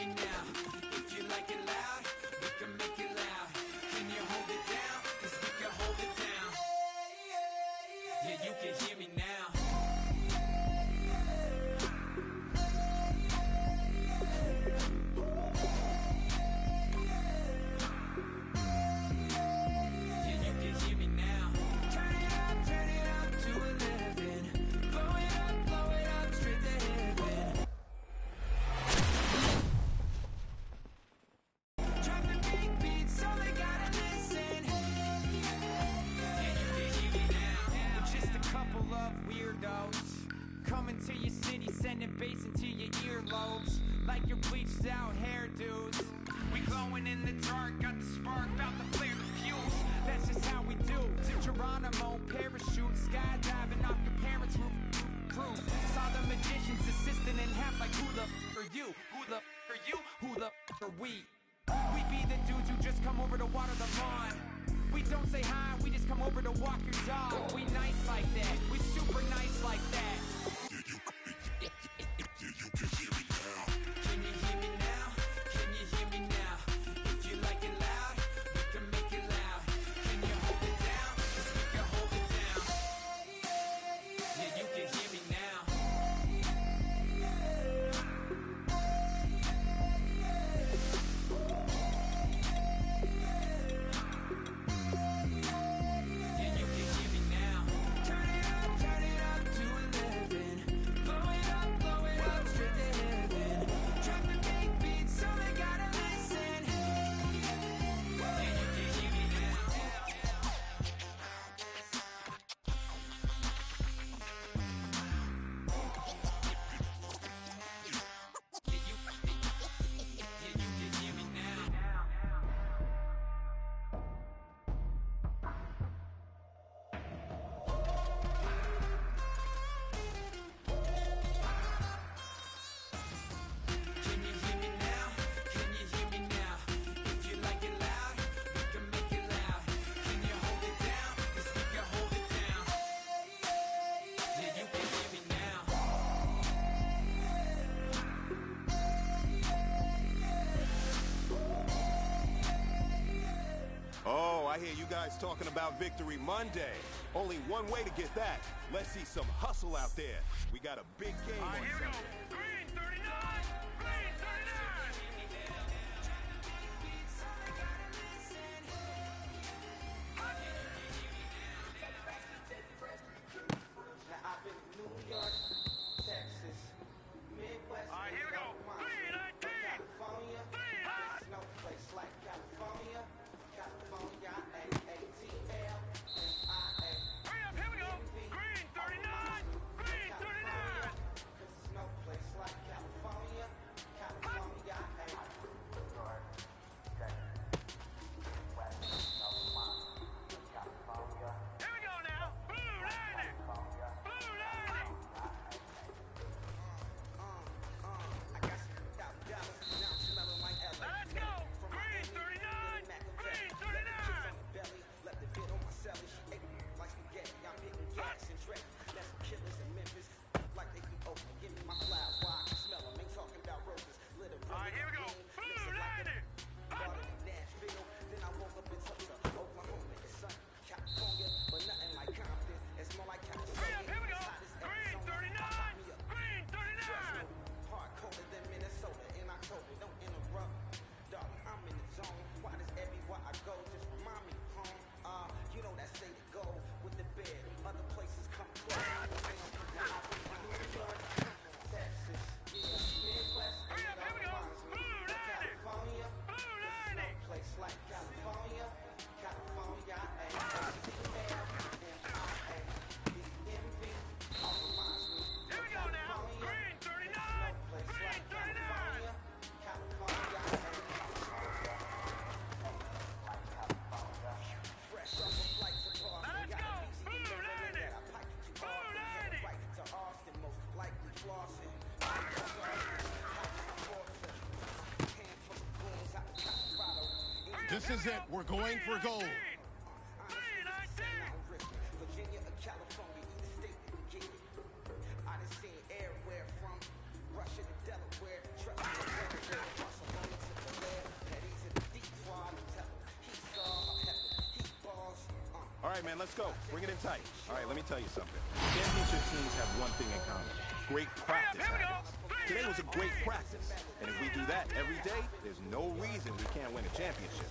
me now? If you like it loud, we can make it loud. Can you hold it down? 'Cause we can hold it down. Yeah, you can hear me now. Coming to your city, sending bass into your earlobes, like your bleached out hairdos. We glowing in the dark, got the spark, about to flare the fuse. That's just how we do. To Geronimo, parachute, skydiving off your parents' roof. Saw the magician's assistant in half, like who the are you? Who the are you? Who the are we? We be the dudes who just come over to water the lawn. We don't say hi, we just come over to walk your dog. We nice like that, we super nice like that. You can hear me now. Can you hear me now? Can you hear me now? If you like it loud, we can make it loud. Can you hold it down? 'Cause we can hold it down. Yeah, you can hear me now. I hear you guys talking about Victory Monday. Only one way to get that. Let's see some hustle out there. We got a big game on here we go. Green 39! Green 39! Now I've been to New York, Texas, Midwest, here we go. Green 19! California. There's no place like California. California, A-A-T-L-M-I-A. Hurry up, here we go. Green 39! Green 39! There's no place like California. California, Here we go now. Blue landing! Blue landing! I got some $1,000, now I'm smelling like LA. Now let's go. Green 39! Green 39! Belly, left the bit on my celly. She ate me like spaghetti. I'm hitting gas and Dre. That's some killers in Memphis. Like they be open. Give me my flowers while I can smell them. Ain't talking about roses. Literally. Here we go. Blue landing! Started in Nashville. Then I woke up in Tulsa, Oklahoma. It's sunny. California, but nothing like Compton. It's more like California. Hurry up, here we go. Green 39! Green 39! Hard colder than Minnesota in October. Don't interrupt. Darling, I'm in the zone. Why does everywhere I go just remind me of home? You know that say to go with the bed. Other places come close. New York, Texas, Midwest. Hurry up, here we go. Blue landing! California. Blue landing! No place like California. California, A-A-T-L-M-I-A. D-M-V. All reminds me. Here we go now. Green 39! Green 39! California, fresh off a flight to Boston. Now let's go. Blue landing! Blue landing! Right to Austin, most likely flossing. This is it. We're going for gold. Virginia or California, either state that we get it. I done seen everywhere from Russia to Delaware. Trust me, right, man, let's go. Bring it in tight. All right, let me tell you something. Championship teams have one thing in common. Great practice habits. Today was a great practice. And if we do that every day, there's no reason we can't win a championship.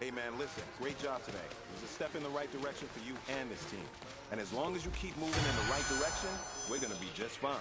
Hey, man, listen, great job today. It was a step in the right direction for you and this team. And as long as you keep moving in the right direction, we're going to be just fine.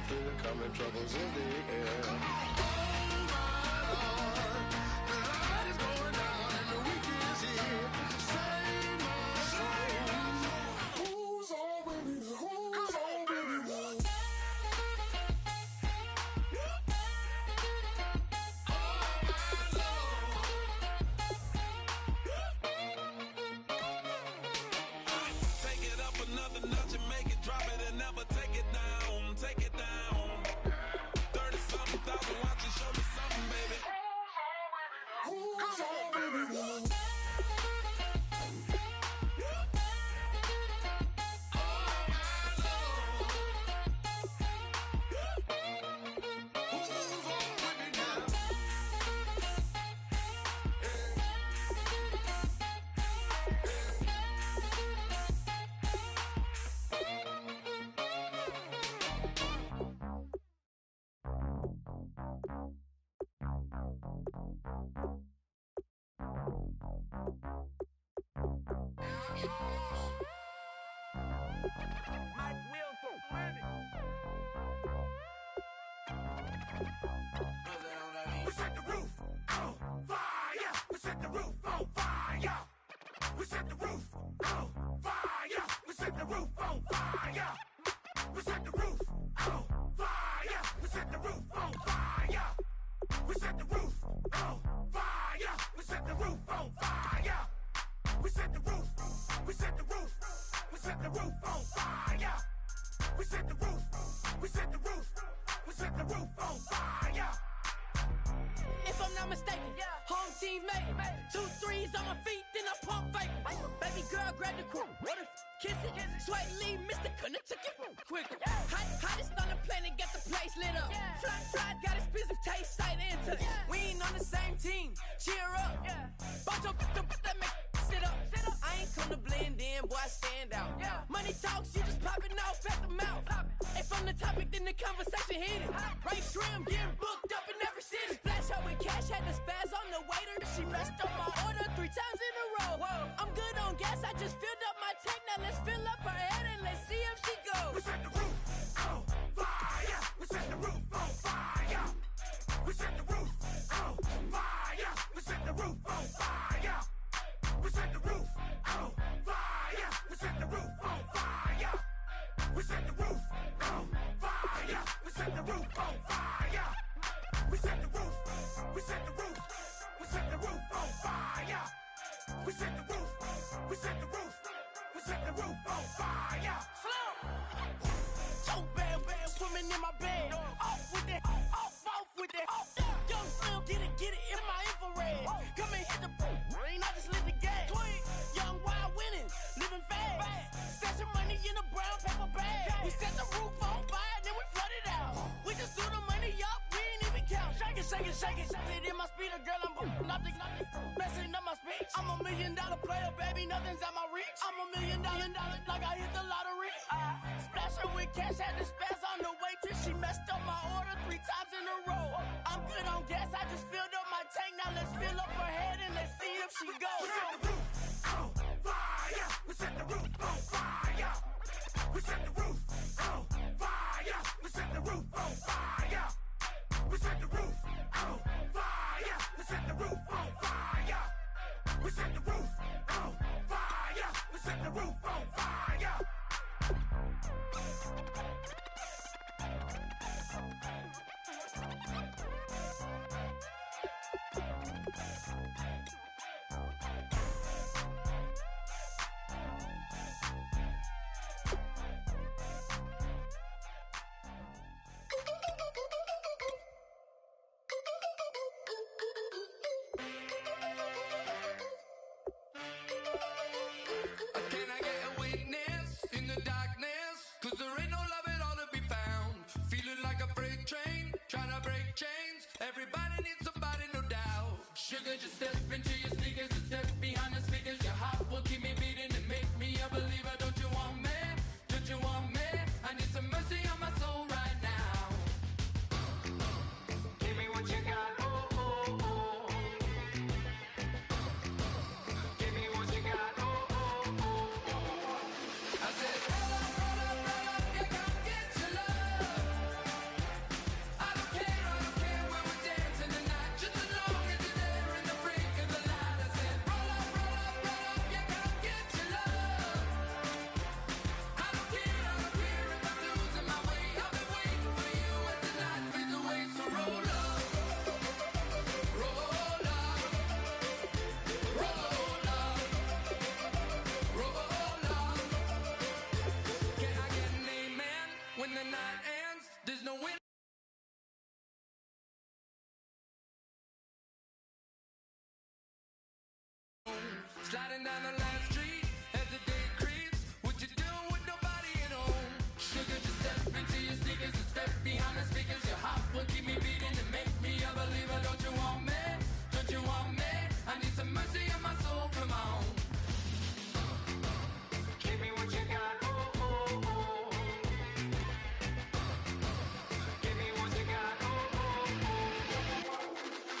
feel it coming, troubles in the air. Oh my Lord, the light is going down and the week is here. Save my soul. Who's on with me? Who's on with me? Take it up another notch and make it drop it and never take it down. Take it down. 30-something thousand watching, show me something, baby. Who's on with me? We set the roof on fire. We set the roof on fire. We set the roof on fire. We set the roof on fire. We set the roof on fire. We set the roof on fire. We set the roof on fire. We set the roof on fire. We set the roof. We set the roof. We set the roof on fire. We set the roof. We set the roof. We set the roof on fire. If I'm not mistaken, home team made it. 2 3s on my feet, then I pump fake. Baby girl, grab the crew. Kiss it, sweat leave, Mr. Couldn't took it quicker. Hottest on the planet, got the place lit up. Fly, got expensive taste, sight and touch. We ain't on the same team, cheer up. Bunch of that make sit up. I ain't come to blend in, boy, I stand out. Money talks, you just popping off at the mouth. If I'm the topic, then the conversation hit it. Right shrimp, getting booked up in every city. Splash her with cash, had the spaz on the waiter. She messed up my order 3 times in a row. I'm good on gas, I just filled up my tank. Now let's fill up her head and let's see if she goes. We set the roof on fire. We set the roof on fire. We set the roof on fire. We set the roof on fire. We set the roof on fire. We set the roof on fire. We set the roof on fire. We set the roof on fire. We set the roof. We set the roof. We set the roof on fire. We set the roof. We set the roof. We set the roof on fire. So bad, swimming in my bed. Off with it, off with it. Young Slim, get it in my infrared. Come and hit the rain, I just lit the gas. Young wild winning, living fast. Stashing money in a brown paper bag. We set the roof on fire, then we flood it out. We just threw the money up, we ain't even count. Shake it. Sit in my speeder, girl, I'm nothing, messing up my speech. I'm $1 million player, baby, nothing's at my reach. I'm $1 million, like I hit the lottery. Splash her with cash, had the spaz on the waitress. She messed up my order 3 times in a row. I'm good on gas, I just filled up my tank. Now let's fill up her head and let's see if she goes. We set the roof on fire. We set the roof on fire. We set the roof on fire. We set the roof on fire. We set the roof on fire. We set the roof on fire. We set the roof on fire. We set the roof on fire. Can I get a witness in the darkness? 'Cause there ain't no love at all to be found. Feeling like a freight train, trying to break chains. Everybody needs somebody, no doubt. Sugar, just step into your sneakers and step behind the speakers. Your heart will keep me beating and make me a believer. Don't you want me? Don't you want me? I need some mercy on my soul right now. Give me what you got, oh, oh, oh. Give me what you got, oh, oh, oh. I said, roll up, yeah, come get your love. Sliding down the last street as the day creeps. What you doing with nobody at home? Sugar, just step into your sneakers and step behind the speakers. Your heart will keep me beating and make me a believer. Don't you want me? Don't you want me? I need some mercy on my soul, come on. Give me what you got, oh, oh, oh. Give me what you got, oh, oh, oh.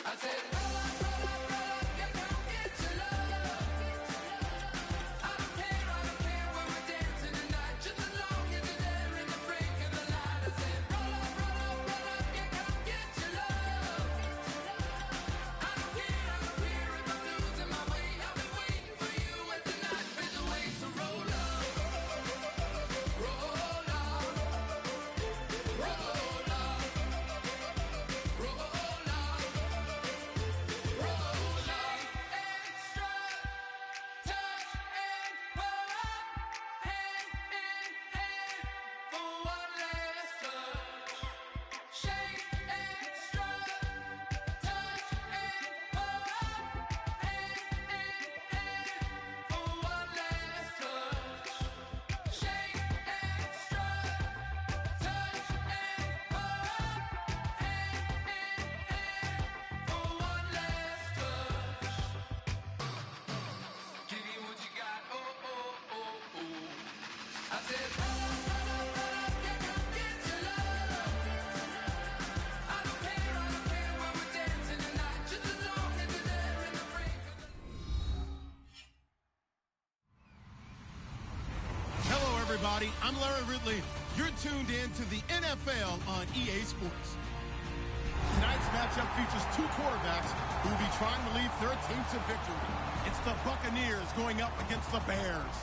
I said, roll up, yeah, come get your love. I don't care when we're dancing tonight, just as long as you're there in the break of the light. I said, roll up, yeah, come get your love. I don't care if I'm losing my way. I've been waiting for you as the night fades away. So roll up, roll up, roll up, roll up, roll up. Extra, touch and pull up, hand in hand for one last touch. Shake extra, touch and pull up, hand in hand for one last touch. Shake extra, touch and pull up, hand in hand for one last touch. Give me what you got, oh, oh, oh, oh. I said, roll up, yeah, come get your love. I don't care when we're dancing tonight, just as long as you're there in the break of the Hello, everybody. I'm Larry Ridley. You're tuned in to the NFL on EA Sports. Tonight's matchup features two quarterbacks who will be trying to lead their team to victory. It's the Buccaneers going up against the Bears.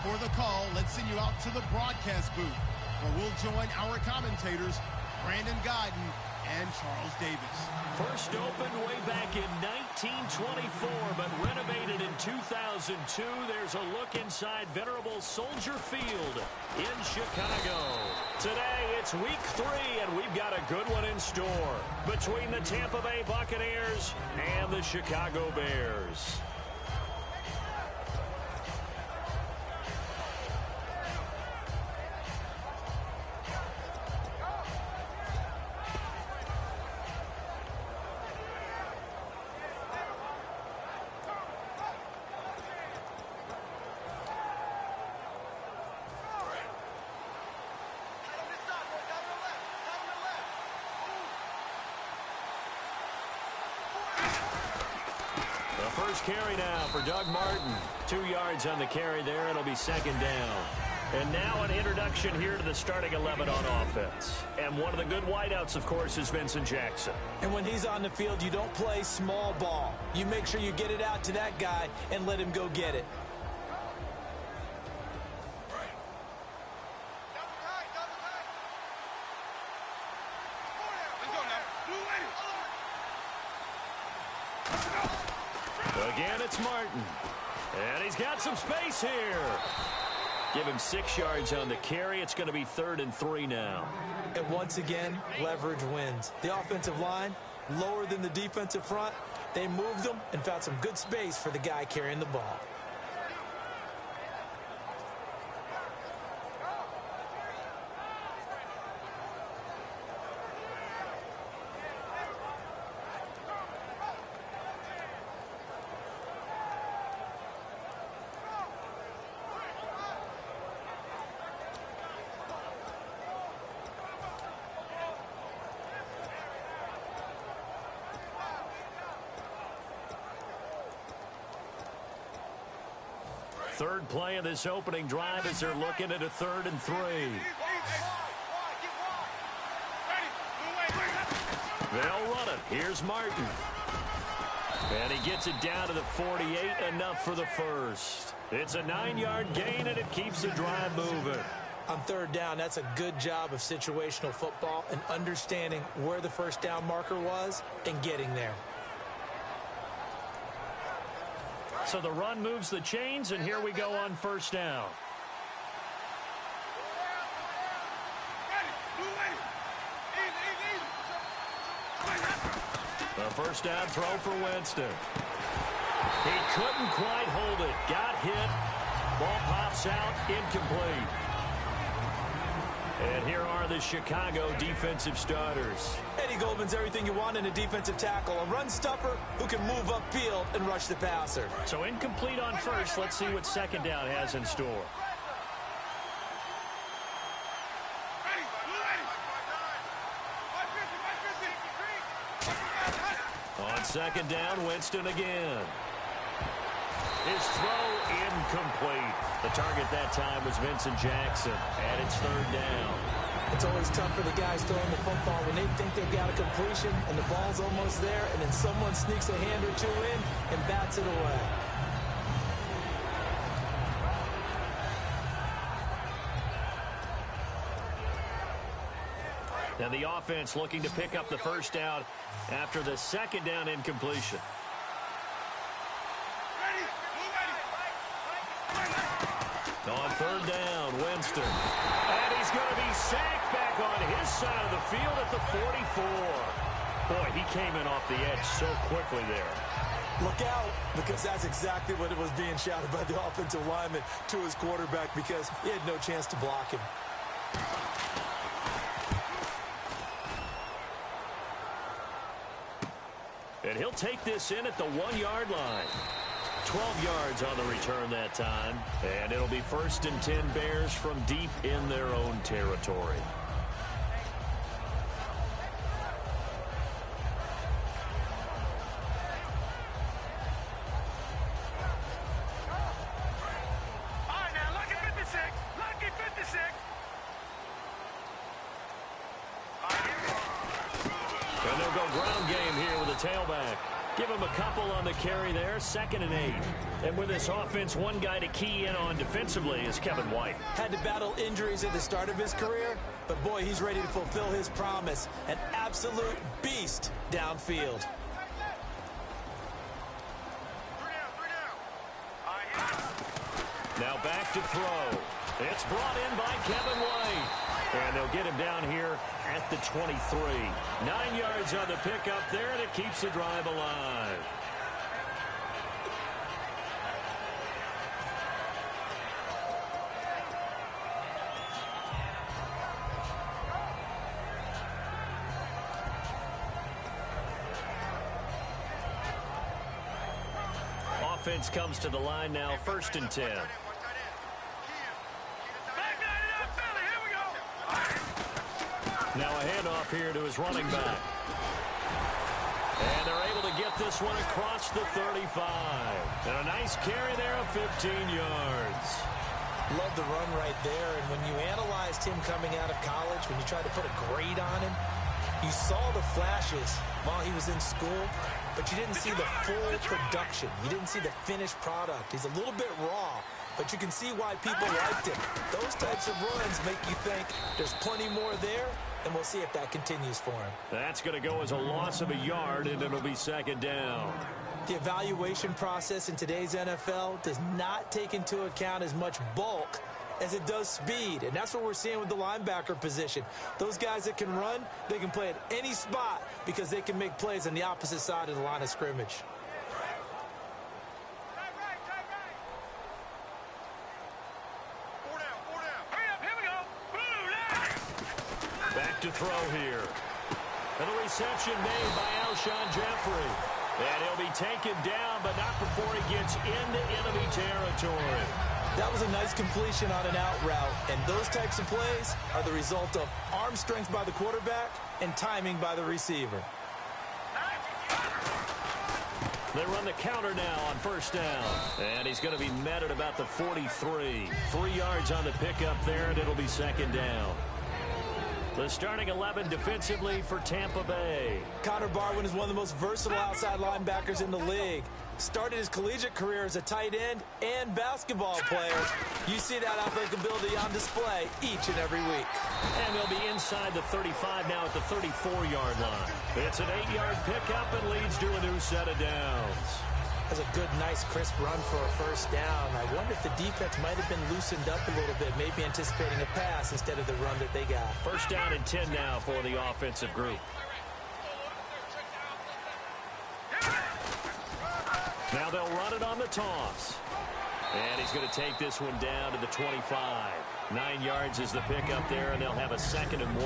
For the call, let's send you out to the broadcast booth, where we'll join our commentators, Brandon Guyton and Charles Davis. First opened way back in 1924, but renovated in 2002. There's a look inside venerable Soldier Field in Chicago. Today, it's week 3, and we've got a good one in store between the Tampa Bay Buccaneers and the Chicago Bears. First carry now for Doug Martin. 2 yards on the carry there. It'll be second down. And now an introduction here to the starting 11 on offense. And one of the good wideouts, of course, is Vincent Jackson. And when he's on the field, you don't play small ball. You make sure you get it out to that guy and let him go get it. Again, it's Martin. And he's got some space here. Give him 6 yards on the carry. It's going to be 3rd and 3 now. And once again, leverage wins. The offensive line, lower than the defensive front. They moved them and found some good space for the guy carrying the ball. Third play of this opening drive as they're looking at a 3rd and 3. They'll run it. Here's Martin. And he gets it down to the 48, enough for the first. It's a 9-yard gain, and it keeps the drive moving. On third down, that's a good job of situational football and understanding where the first down marker was and getting there. So the run moves the chains, and here we go on first down. A first down throw for Winston. He couldn't quite hold it. Got hit. Ball pops out. Incomplete. And here are the Chicago defensive starters. Eddie Goldman's everything you want in a defensive tackle. A run stuffer who can move upfield and rush the passer. So incomplete on first. Let's see what second down has in store. On second down, Winston again. His throw incomplete. The target that time was Vincent Jackson, and it's third down. It's always tough for the guys throwing the football when they think they've got a completion and the ball's almost there, and then someone sneaks a hand or two in and bats it away. Now the offense looking to pick up the first down after the second down incompletion. On third down, Winston. And he's going to be sacked back on his side of the field at the 44. Boy, he came in off the edge so quickly there. Look out, because that's exactly what it was being shouted by the offensive lineman to his quarterback, because he had no chance to block him. And he'll take this in at the 1-yard line. 12 yards on the return that time. And it'll be 1st and 10 Bears from deep in their own territory. All right, now, lucky 56. Lucky 56. And they'll go ground game here with a tailback. Give him a couple on the carry there, 2nd and 8. And with this offense, one guy to key in on defensively is Kevin White. Had to battle injuries at the start of his career, but boy, he's ready to fulfill his promise. An absolute beast downfield. Now back to throw. It's brought in by Kevin White. And they'll get him down here at the 23. 9 yards on the pickup there, and it keeps the drive alive. Offense comes to the line now, 1st and 10. Now a handoff here to his running back. And they're able to get this one across the 35. And a nice carry there of 15 yards. Love the run right there. And when you analyzed him coming out of college, when you tried to put a grade on him, you saw the flashes while he was in school, but you didn't see the full production. You didn't see the finished product. He's a little bit raw, but you can see why people liked him. Those types of runs make you think there's plenty more there, and we'll see if that continues for him. That's going to go as a loss of a yard, and it'll be 2nd down. The evaluation process in today's NFL does not take into account as much bulk as it does speed, and that's what we're seeing with the linebacker position. Those guys that can run, they can play at any spot because they can make plays on the opposite side of the line of scrimmage. Back to throw here. And the reception made by Alshon Jeffrey. And he'll be taken down, but not before he gets into enemy territory. That was a nice completion on an out route, and those types of plays are the result of arm strength by the quarterback and timing by the receiver. They run the counter now on 1st down. And he's going to be met at about the 43. 3 yards on the pickup there, and it'll be 2nd down. The starting 11 defensively for Tampa Bay. Connor Barwin is one of the most versatile outside linebackers in the league. Started his collegiate career as a tight end and basketball player. You see that athletic ability on display each and every week. And they'll be inside the 35 now at the 34-yard line. It's an 8-yard pickup and leads to a new set of downs. That's a good, nice, crisp run for a 1st down. I wonder if the defense might have been loosened up a little bit, maybe anticipating a pass instead of the run that they got. 1st down and 10 now for the offensive group. Now they'll toss. And he's going to take this one down to the 25. 9 yards is the pickup there, and they'll have a 2nd and 1.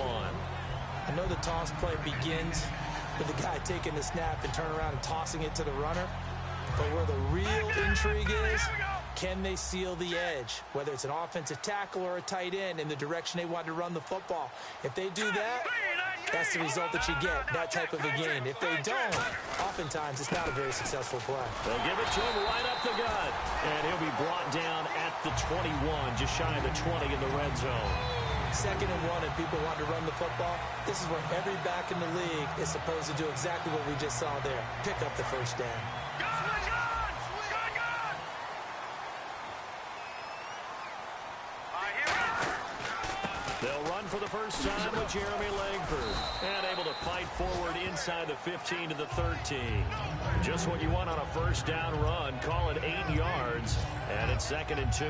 I know the toss play begins with the guy taking the snap and turning around and tossing it to the runner. But where the real intrigue is, can they seal the edge? Whether it's an offensive tackle or a tight end in the direction they want to run the football. If they do that, that's the result that you get, that type of a gain. If they don't, oftentimes it's not a very successful play. They'll give it to him right up the gut. And he'll be brought down at the 21, just shy of the 20 in the red zone. 2nd and 1 and people want to run the football. This is where every back in the league is supposed to do exactly what we just saw there. Pick up the first down. They'll run for the first time with Jeremy Langford. And able to fight forward inside the 15 to the 13. Just what you want on a first down run. Call it 8 yards. And it's 2nd and 2.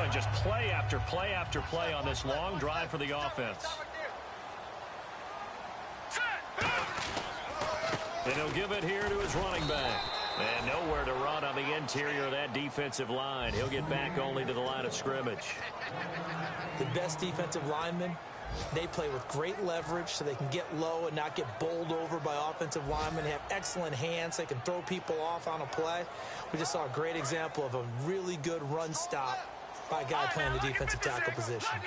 And just play after play after play on this long drive for the offense. And he'll give it here to his running back. And nowhere to run on the interior of that defensive line. He'll get back only to the line of scrimmage. The best defensive linemen, they play with great leverage so they can get low and not get bowled over by offensive linemen. They have excellent hands. They can throw people off on a play. We just saw a great example of a really good run stop by a guy playing the defensive tackle position.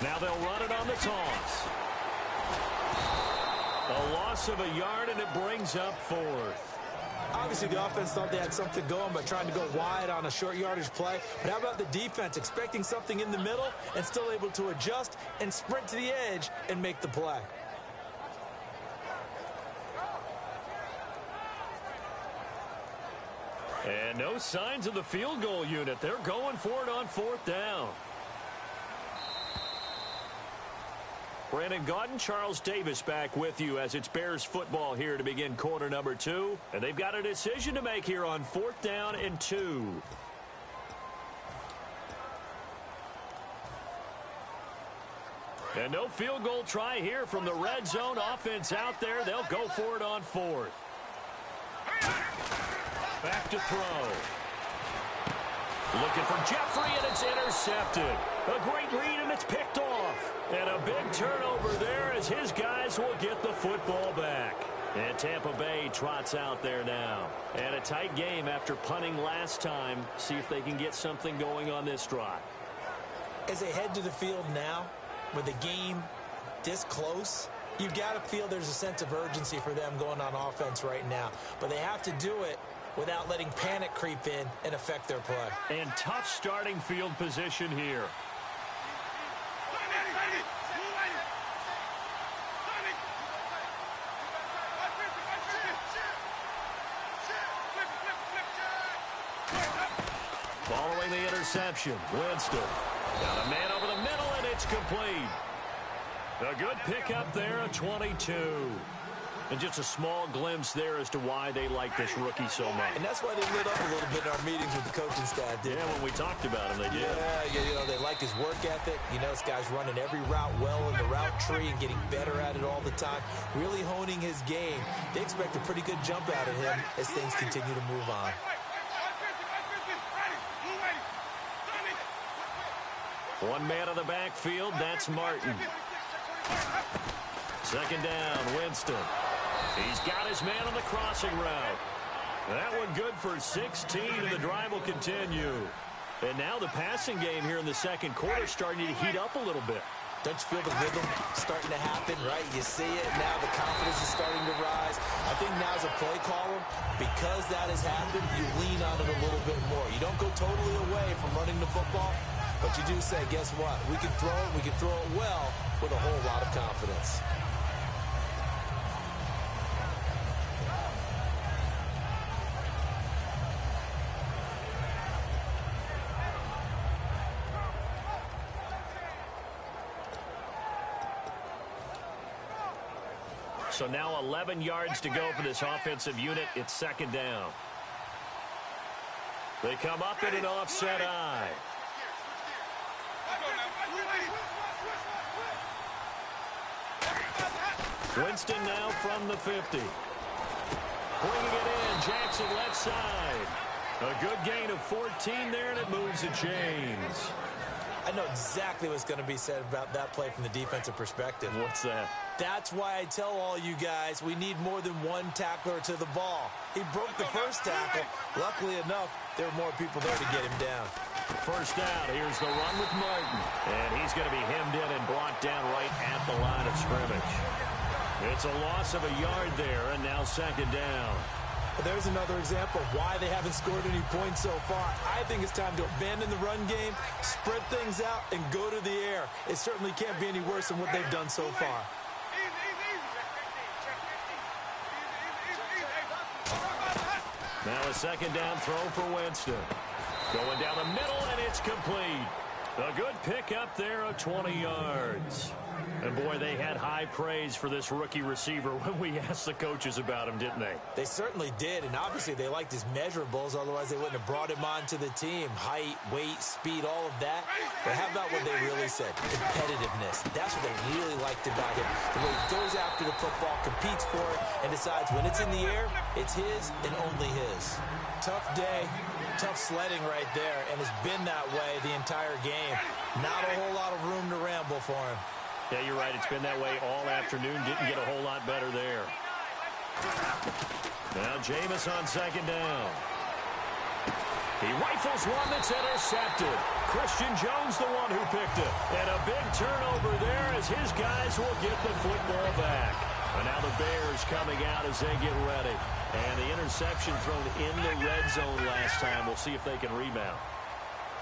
Now they'll run it on the toss. A loss of a yard, and it brings up 4th. Obviously, the offense thought they had something going by trying to go wide on a short yardage play. But how about the defense expecting something in the middle and still able to adjust and sprint to the edge and make the play? And no signs of the field goal unit. They're going for it on 4th down. Brandon Gaudin, Charles Davis back with you as it's Bears football here to begin quarter number 2. And they've got a decision to make here on 4th down and 2. And no field goal try here from the red zone offense out there. They'll go for it on 4th. Back to throw. Looking for Jeffrey, and it's intercepted. A great read, and it's picked off. And a big turnover there as his guys will get the football back. And Tampa Bay trots out there now. And a tight game after punting last time. See if they can get something going on this drive. As they head to the field now, with the game this close, you've got to feel there's a sense of urgency for them going on offense right now. But they have to do it without letting panic creep in and affect their play. And tough starting field position here. Following the interception, Winston. Got a man over the middle, and it's complete. A good pickup there, a 22. And just a small glimpse there as to why they like this rookie so much. And that's why they lit up a little bit in our meetings with the coaching staff, didn't Yeah, when we talked about him, they did. Yeah, you know, they like his work ethic. You know, this guy's running every route well in the route tree and getting better at it all the time, really honing his game. They expect a pretty good jump out of him as things continue to move on. One man on the backfield, that's Martin. 2nd down, Winston. He's got his man on the crossing route. That one good for 16, and the drive will continue. And now the passing game here in the second quarter starting to heat up a little bit. Don't you feel the rhythm starting to happen, right? You see it now. The confidence is starting to rise. I think now as a play caller, because that has happened, you lean on it a little bit more. You don't go totally away from running the football, but you do say, guess what? We can throw it. We can throw it well with a whole lot of confidence. So now 11 yards to go for this offensive unit. It's 2nd down. They come up in an offset eye. Winston now from the 50. Bringing it in, Jackson left side. A good gain of 14 there, and it moves the chains. I know exactly what's going to be said about that play from the defensive perspective. What's that? That's why I tell all you guys we need more than one tackler to the ball. He broke the first tackle. Luckily enough, there were more people there to get him down. First down, here's the run with Martin. And he's going to be hemmed in and brought down right at the line of scrimmage. It's a loss of a yard there, and now second down. There's another example of why they haven't scored any points so far. I think it's time to abandon the run game, spread things out, and go to the air. It certainly can't be any worse than what they've done so far. Now a second down throw for Winston. Going down the middle, and it's complete. A good pickup there of 20 yards. And, boy, they had high praise for this rookie receiver when we asked the coaches about him, didn't they? They certainly did, and obviously they liked his measurables. Otherwise, they wouldn't have brought him onto the team. Height, weight, speed, all of that. But how about what they really said? Competitiveness. That's what they really liked about him. The way he goes after the football, competes for it, and decides when it's in the air, it's his and only his. Tough day. Tough sledding right there, and it's been that way the entire game. Not a whole lot of room to ramble for him. Yeah, you're right. It's been that way all afternoon. Didn't get a whole lot better there. Now Jameis on second down. He rifles one that's intercepted. Christian Jones the one who picked it. And a big turnover there as his guys will get the football back. And now the Bears coming out as they get ready. And the interception thrown in the red zone last time. We'll see if they can rebound.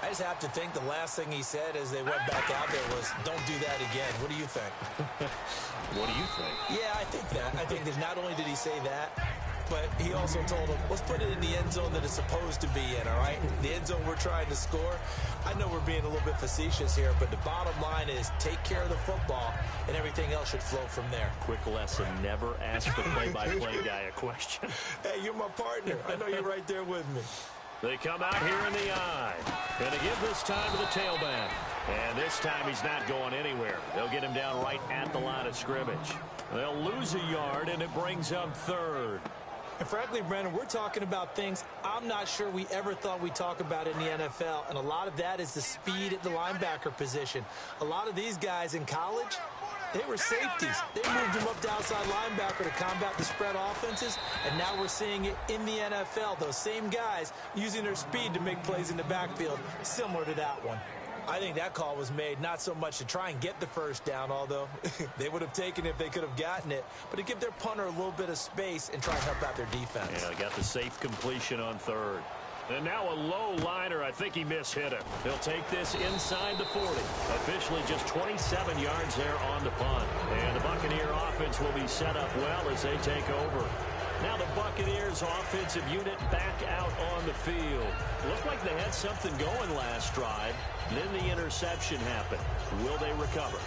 I just have to think the last thing he said as they went back out there was, don't do that again. What do you think? What do you think? Yeah, I think that. I think that not only did he say that, but he also told them, let's put it in the end zone that it's supposed to be in, all right? The end zone we're trying to score. I know we're being a little bit facetious here, but the bottom line is take care of the football, and everything else should flow from there. Quick lesson, never ask the play-by-play guy a question. Hey, you're my partner. I know you're right there with me. They come out here in the eye. Going to give this time to the tailback. And this time he's not going anywhere. They'll get him down right at the line of scrimmage. They'll lose a yard, and it brings up third. And frankly, Brandon, we're talking about things I'm not sure we ever thought we'd talk about in the NFL. And a lot of that is the speed at the linebacker position. A lot of these guys in college, they were safeties. They moved them up to outside linebacker to combat the spread offenses, and now we're seeing it in the NFL. Those same guys using their speed to make plays in the backfield, similar to that one. I think that call was made not so much to try and get the first down, although they would have taken it if they could have gotten it, but to give their punter a little bit of space and try and help out their defense. Yeah, got the safe completion on third. And now a low liner. I think he mishit it. He'll take this inside the 40. Officially just 27 yards there on the punt. And the Buccaneer offense will be set up well as they take over. Now the Buccaneers offensive unit back out on the field. Looked like they had something going last drive. Then the interception happened. Will they recover?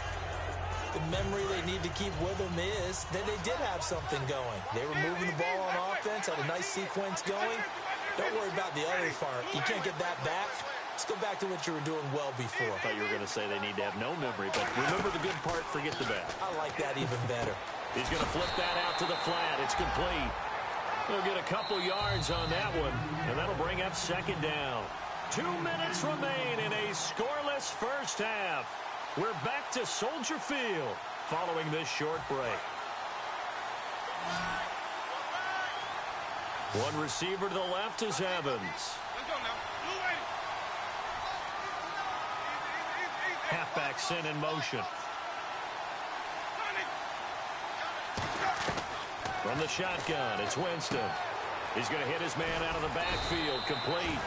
The memory they need to keep with them is that they did have something going. They were moving the ball on offense, had a nice sequence going. Don't worry about the other part. You can't get that back. Let's go back to what you were doing well before. I thought you were going to say they need to have no memory, but remember the good part, forget the bad. I like that even better. He's going to flip that out to the flat. It's complete. They'll get a couple yards on that one, and that'll bring up second down. 2 minutes remain in a scoreless first half. We're back to Soldier Field following this short break. One receiver to the left is Evans. Halfback sent in motion. From the shotgun, it's Winston. He's going to hit his man out of the backfield, complete.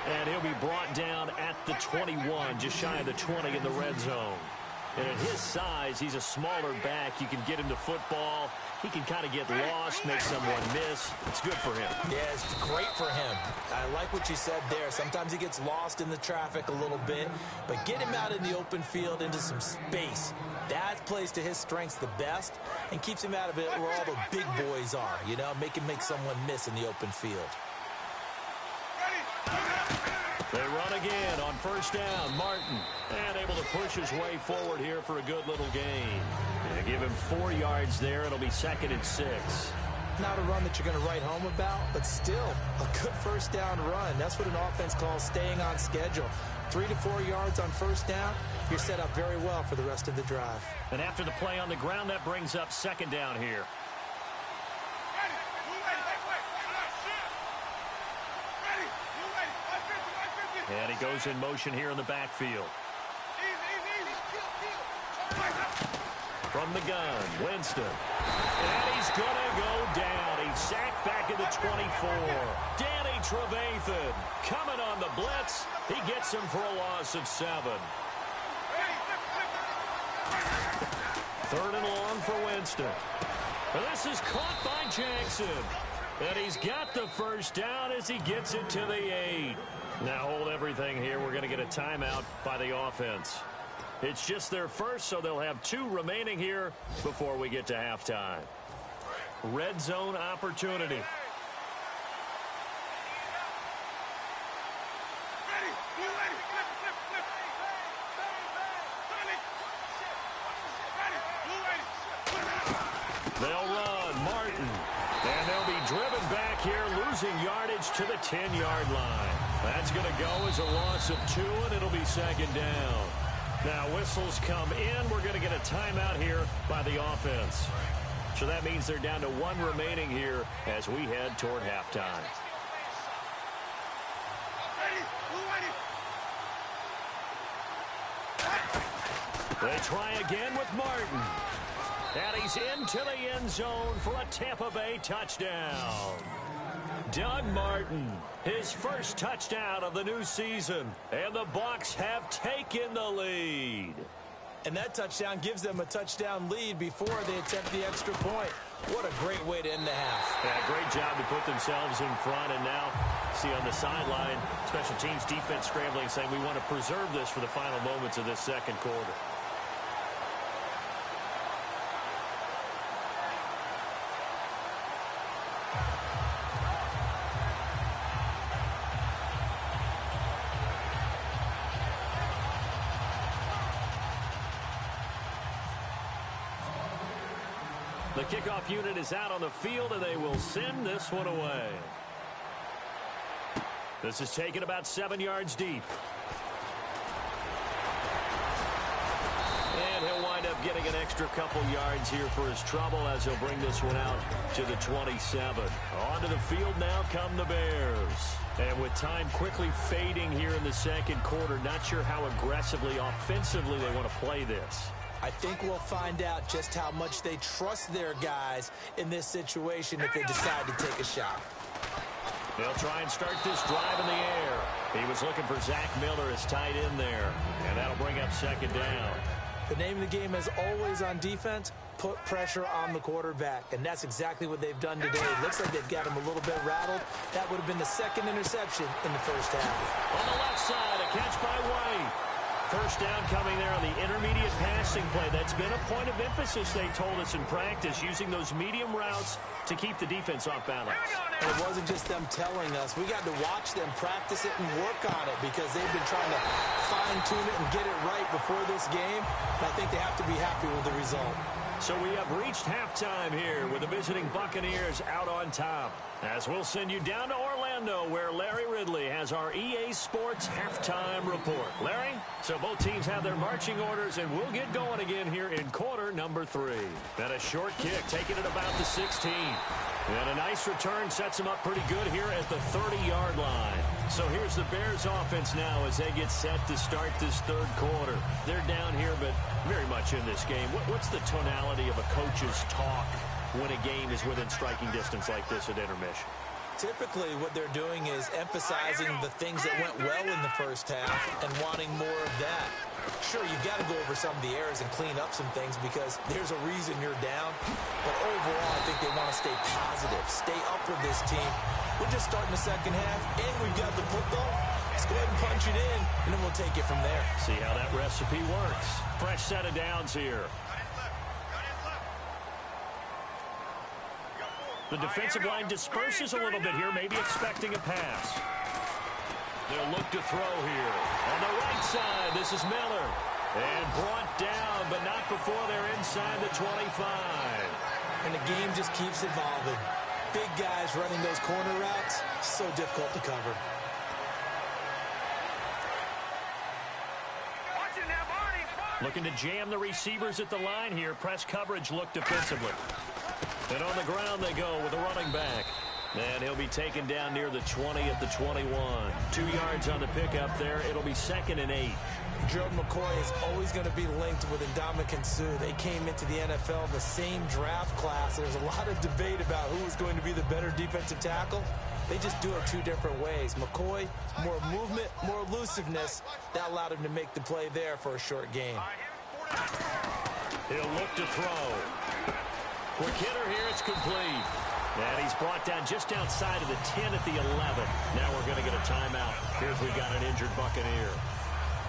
And he'll be brought down at the 21, just shy of the 20 in the red zone. And at his size, he's a smaller back. You can get him to football. He can kind of get lost, make someone miss. It's good for him. Yeah, it's great for him. I like what you said there. Sometimes he gets lost in the traffic a little bit, but get him out in the open field into some space. That plays to his strengths the best and keeps him out of it where all the big boys are, you know, make him make someone miss in the open field. They run again on first down. Martin, and able to push his way forward here for a good little gain. And Give him 4 yards there. It'll be 2nd and 6. Not a run that you're going to write home about, but still a good first down run. That's what an offense calls staying on schedule. 3 to 4 yards on first down, you're set up very well for the rest of the drive. And after the play on the ground, that brings up 2nd down here. And he goes in motion here in the backfield. From the gun, Winston. And he's going to go down. He's sacked back at the 24. Danny Trevathan coming on the blitz. He gets him for a loss of 7. 3rd and long for Winston. And this is caught by Jackson. And he's got the first down as he gets it to the 8. Now hold everything here. We're going to get a timeout by the offense. It's just their first, so they'll have 2 remaining here before we get to halftime. Red zone opportunity. They'll run Martin, and they'll be driven back here, losing yardage to the 10-yard line. That's going to go as a loss of 2, and it'll be 2nd down. Now whistles come in. We're going to get a timeout here by the offense. So that means they're down to 1 remaining here as we head toward halftime. They try again with Martin. And he's into the end zone for a Tampa Bay touchdown. Doug Martin, his first touchdown of the new season. And the Bucs have taken the lead. And that touchdown gives them a touchdown lead before they attempt the extra point. What a great way to end the half. Yeah, great job to put themselves in front. And now, see on the sideline, special teams defense scrambling, saying we want to preserve this for the final moments of this second quarter. The kickoff unit is out on the field, and they will send this one away. This is taken about 7 yards deep. And he'll wind up getting an extra couple yards here for his trouble as he'll bring this one out to the 27. Onto the field now come the Bears. And with time quickly fading here in the second quarter, not sure how aggressively, offensively they want to play this. I think we'll find out just how much they trust their guys in this situation if they decide to take a shot. They'll try and start this drive in the air. He was looking for Zach Miller as tight end there. And that'll bring up 2nd down. The name of the game is always on defense, put pressure on the quarterback. And that's exactly what they've done today. It looks like they've got him a little bit rattled. That would have been the 2nd interception in the first half. On the left side, a catch by White. First down coming there on the intermediate passing play. That's been a point of emphasis, they told us in practice, using those medium routes to keep the defense off balance. And it wasn't just them telling us. We got to watch them practice it and work on it because they've been trying to fine-tune it and get it right before this game. And I think they have to be happy with the result. So we have reached halftime here with the visiting Buccaneers out on top. As we'll send you down to Orlando where Larry Ridley has our EA Sports halftime report. Larry, so both teams have their marching orders and we'll get going again here in quarter number 3. And a short kick taking it about the 16. And a nice return sets them up pretty good here at the 30-yard line. So here's the Bears offense now as they get set to start this third quarter. They're down here, but very much in this game. What's the tonality of a coach's talk when a game is within striking distance like this at intermission? Typically, what they're doing is emphasizing the things that went well in the first half and wanting more of that. Sure, you've got to go over some of the errors and clean up some things because there's a reason you're down. But overall, I think they want to stay positive, stay up with this team. We're just starting the second half, and we've got the football. Let's go ahead and punch it in, and then we'll take it from there. See how that recipe works. Fresh set of downs here. The defensive line disperses a little bit here, maybe expecting a pass. They'll look to throw here. On the right side, this is Miller. And brought down, but not before they're inside the 25. And the game just keeps evolving. Big guys running those corner routes, so difficult to cover. Looking to jam the receivers at the line here. Press coverage look defensively. And on the ground they go with a running back. And he'll be taken down near the 20 at the 21. 2 yards on the pickup there. It'll be 2nd and 8. Gerald McCoy is always going to be linked with Ndamukong Suh. They came into the NFL in the same draft class. There's a lot of debate about who was going to be the better defensive tackle. They just do it 2 different ways. McCoy, more movement, more elusiveness. That allowed him to make the play there for a short gain. He'll look to throw. Quick hitter here, it's complete. And he's brought down just outside of the 10 at the 11. Now we're going to get a timeout. Here's we've got an injured Buccaneer.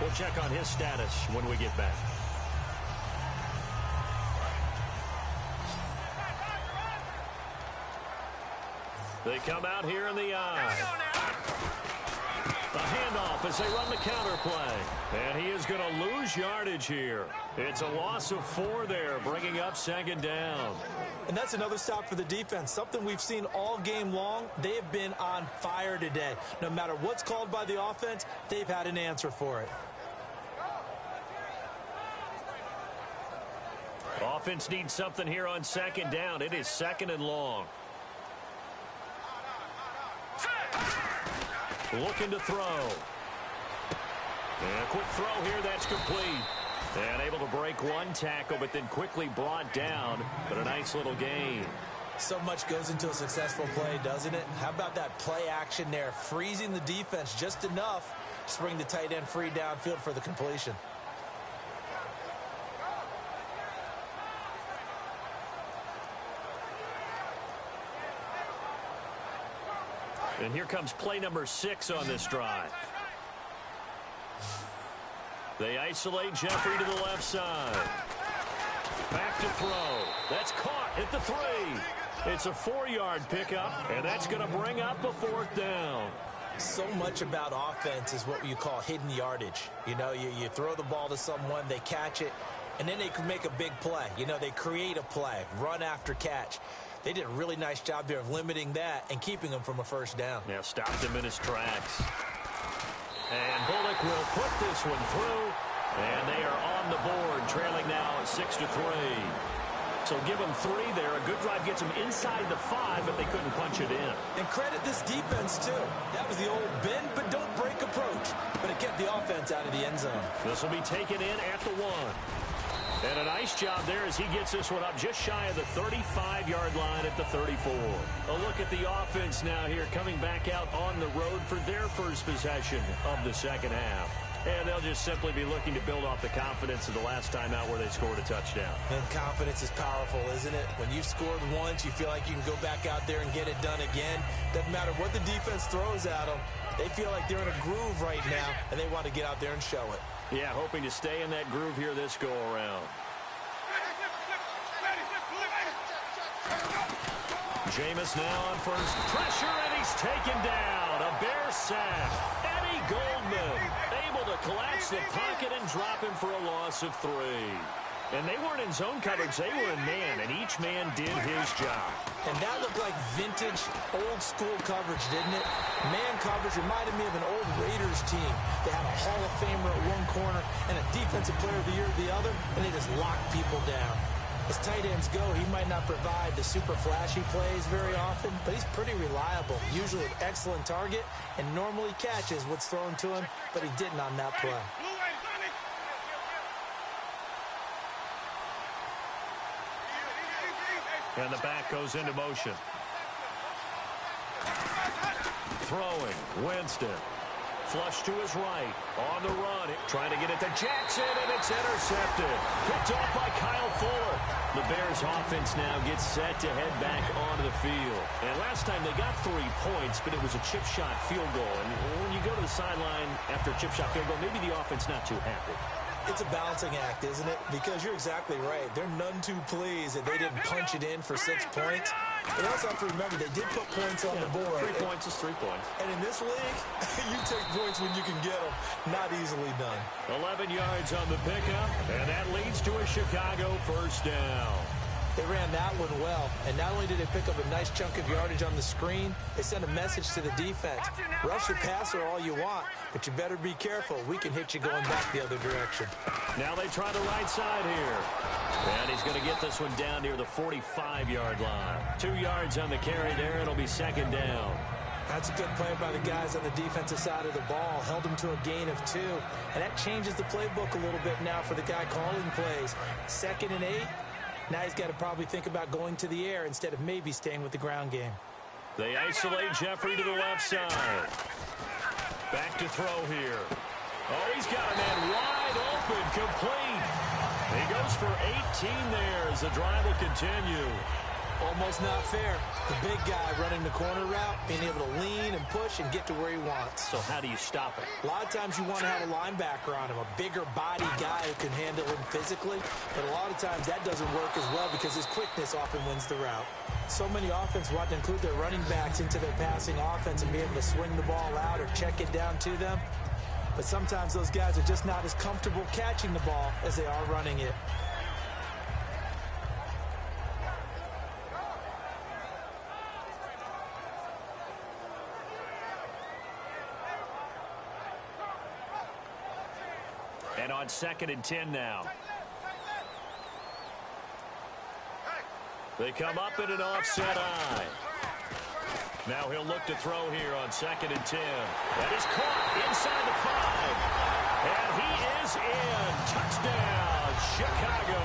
We'll check on his status when we get back. They come out here in the eye. A handoff as they run the counter play. And he is going to lose yardage here. It's a loss of 4 there, bringing up 2nd down. And that's another stop for the defense. Something we've seen all game long. They have been on fire today. No matter what's called by the offense, they've had an answer for it. Offense needs something here on 2nd down. It is 2nd and long. Looking to throw. And a quick throw here, that's complete. And able to break 1 tackle, but then quickly brought down. But a nice little gain. So much goes into a successful play, doesn't it? How about that play action there? Freezing the defense just enough to bring the tight end free downfield for the completion. And here comes play number 6 on this drive. They isolate Jeffrey to the left side. Back to throw. That's caught at the 3. It's a 4-yard pickup, and that's going to bring up a 4th down. So much about offense is what you call hidden yardage. You know, you throw the ball to someone, they catch it, and then they can make a big play. You know, they create a play, run after catch. They did a really nice job there of limiting that and keeping him from a 1st down. Yeah, stopped him in his tracks. And Bullock will put this one through, and they are on the board, trailing now 6-3. So give them 3 there. A good drive gets them inside the 5, but they couldn't punch it in. And credit this defense, too. That was the old bend, but don't break approach. But it kept the offense out of the end zone. This will be taken in at the 1. And a nice job there as he gets this one up just shy of the 35-yard line at the 34. A look at the offense now here, coming back out on the road for their first possession of the 2nd half. And they'll just simply be looking to build off the confidence of the last time out where they scored a touchdown. And confidence is powerful, isn't it? When you've scored once, you feel like you can go back out there and get it done again. Doesn't matter what the defense throws at them. They feel like they're in a groove right now, and they want to get out there and show it. Yeah, hoping to stay in that groove here this go-around. Jameis now on first. Pressure, and he's taken down. A Bear sack. Eddie Goldman able to collapse the pocket and drop him for a loss of 3. And they weren't in zone coverage. They were in man, and each man did his job. And that looked like vintage, old-school coverage, didn't it? Man coverage reminded me of an old Raiders team. They had a Hall of Famer at one corner and a Defensive Player of the Year at the other, and they just locked people down. As tight ends go, he might not provide the super flashy plays very often, but he's pretty reliable. Usually an excellent target, and normally catches what's thrown to him, but he didn't on that play. And the back goes into motion. Throwing, Winston. Flush to his right, on the run, trying to get it to Jackson, and it's intercepted. Picked off by Kyle Fuller. The Bears offense now gets set to head back onto the field. And last time they got 3 points, but it was a chip shot field goal. And when you go to the sideline after a chip shot field goal, maybe the offense not too happy. It's a balancing act, isn't it? Because you're exactly right. They're none too pleased that they didn't punch it in for 6 points. But you also have to remember they did put points on the board. 3 points is 3 points. And in this league, you take points when you can get them. Not easily done. 11 yards on the pickup, and that leads to a Chicago first down. They ran that one well, and not only did they pick up a nice chunk of yardage on the screen, they sent a message to the defense. Rush the passer all you want, but you better be careful. We can hit you going back the other direction. Now they try the right side here. And he's going to get this one down near the 45-yard line. 2 yards on the carry there. It'll be second down. That's a good play by the guys on the defensive side of the ball. Held them to a gain of 2. And that changes the playbook a little bit now for the guy calling plays. 2nd and 8. Now he's got to probably think about going to the air instead of maybe staying with the ground game. They isolate Jeffrey to the left side. Back to throw here. Oh, he's got a man wide open, complete. He goes for 18 there as the drive will continue. Almost not fair. The big guy running the corner route, being able to lean and push and get to where he wants. So how do you stop it? A lot of times you want to have a linebacker on him, a bigger body guy who can handle him physically. But a lot of times that doesn't work as well because his quickness often wins the route. So many offenses want to include their running backs into their passing offense and be able to swing the ball out or check it down to them. But sometimes those guys are just not as comfortable catching the ball as they are running it. And on 2nd and 10 now. They come up in an offset eye. Now he'll look to throw here on 2nd and 10. That is caught inside the 5. And he is in. Touchdown, Chicago.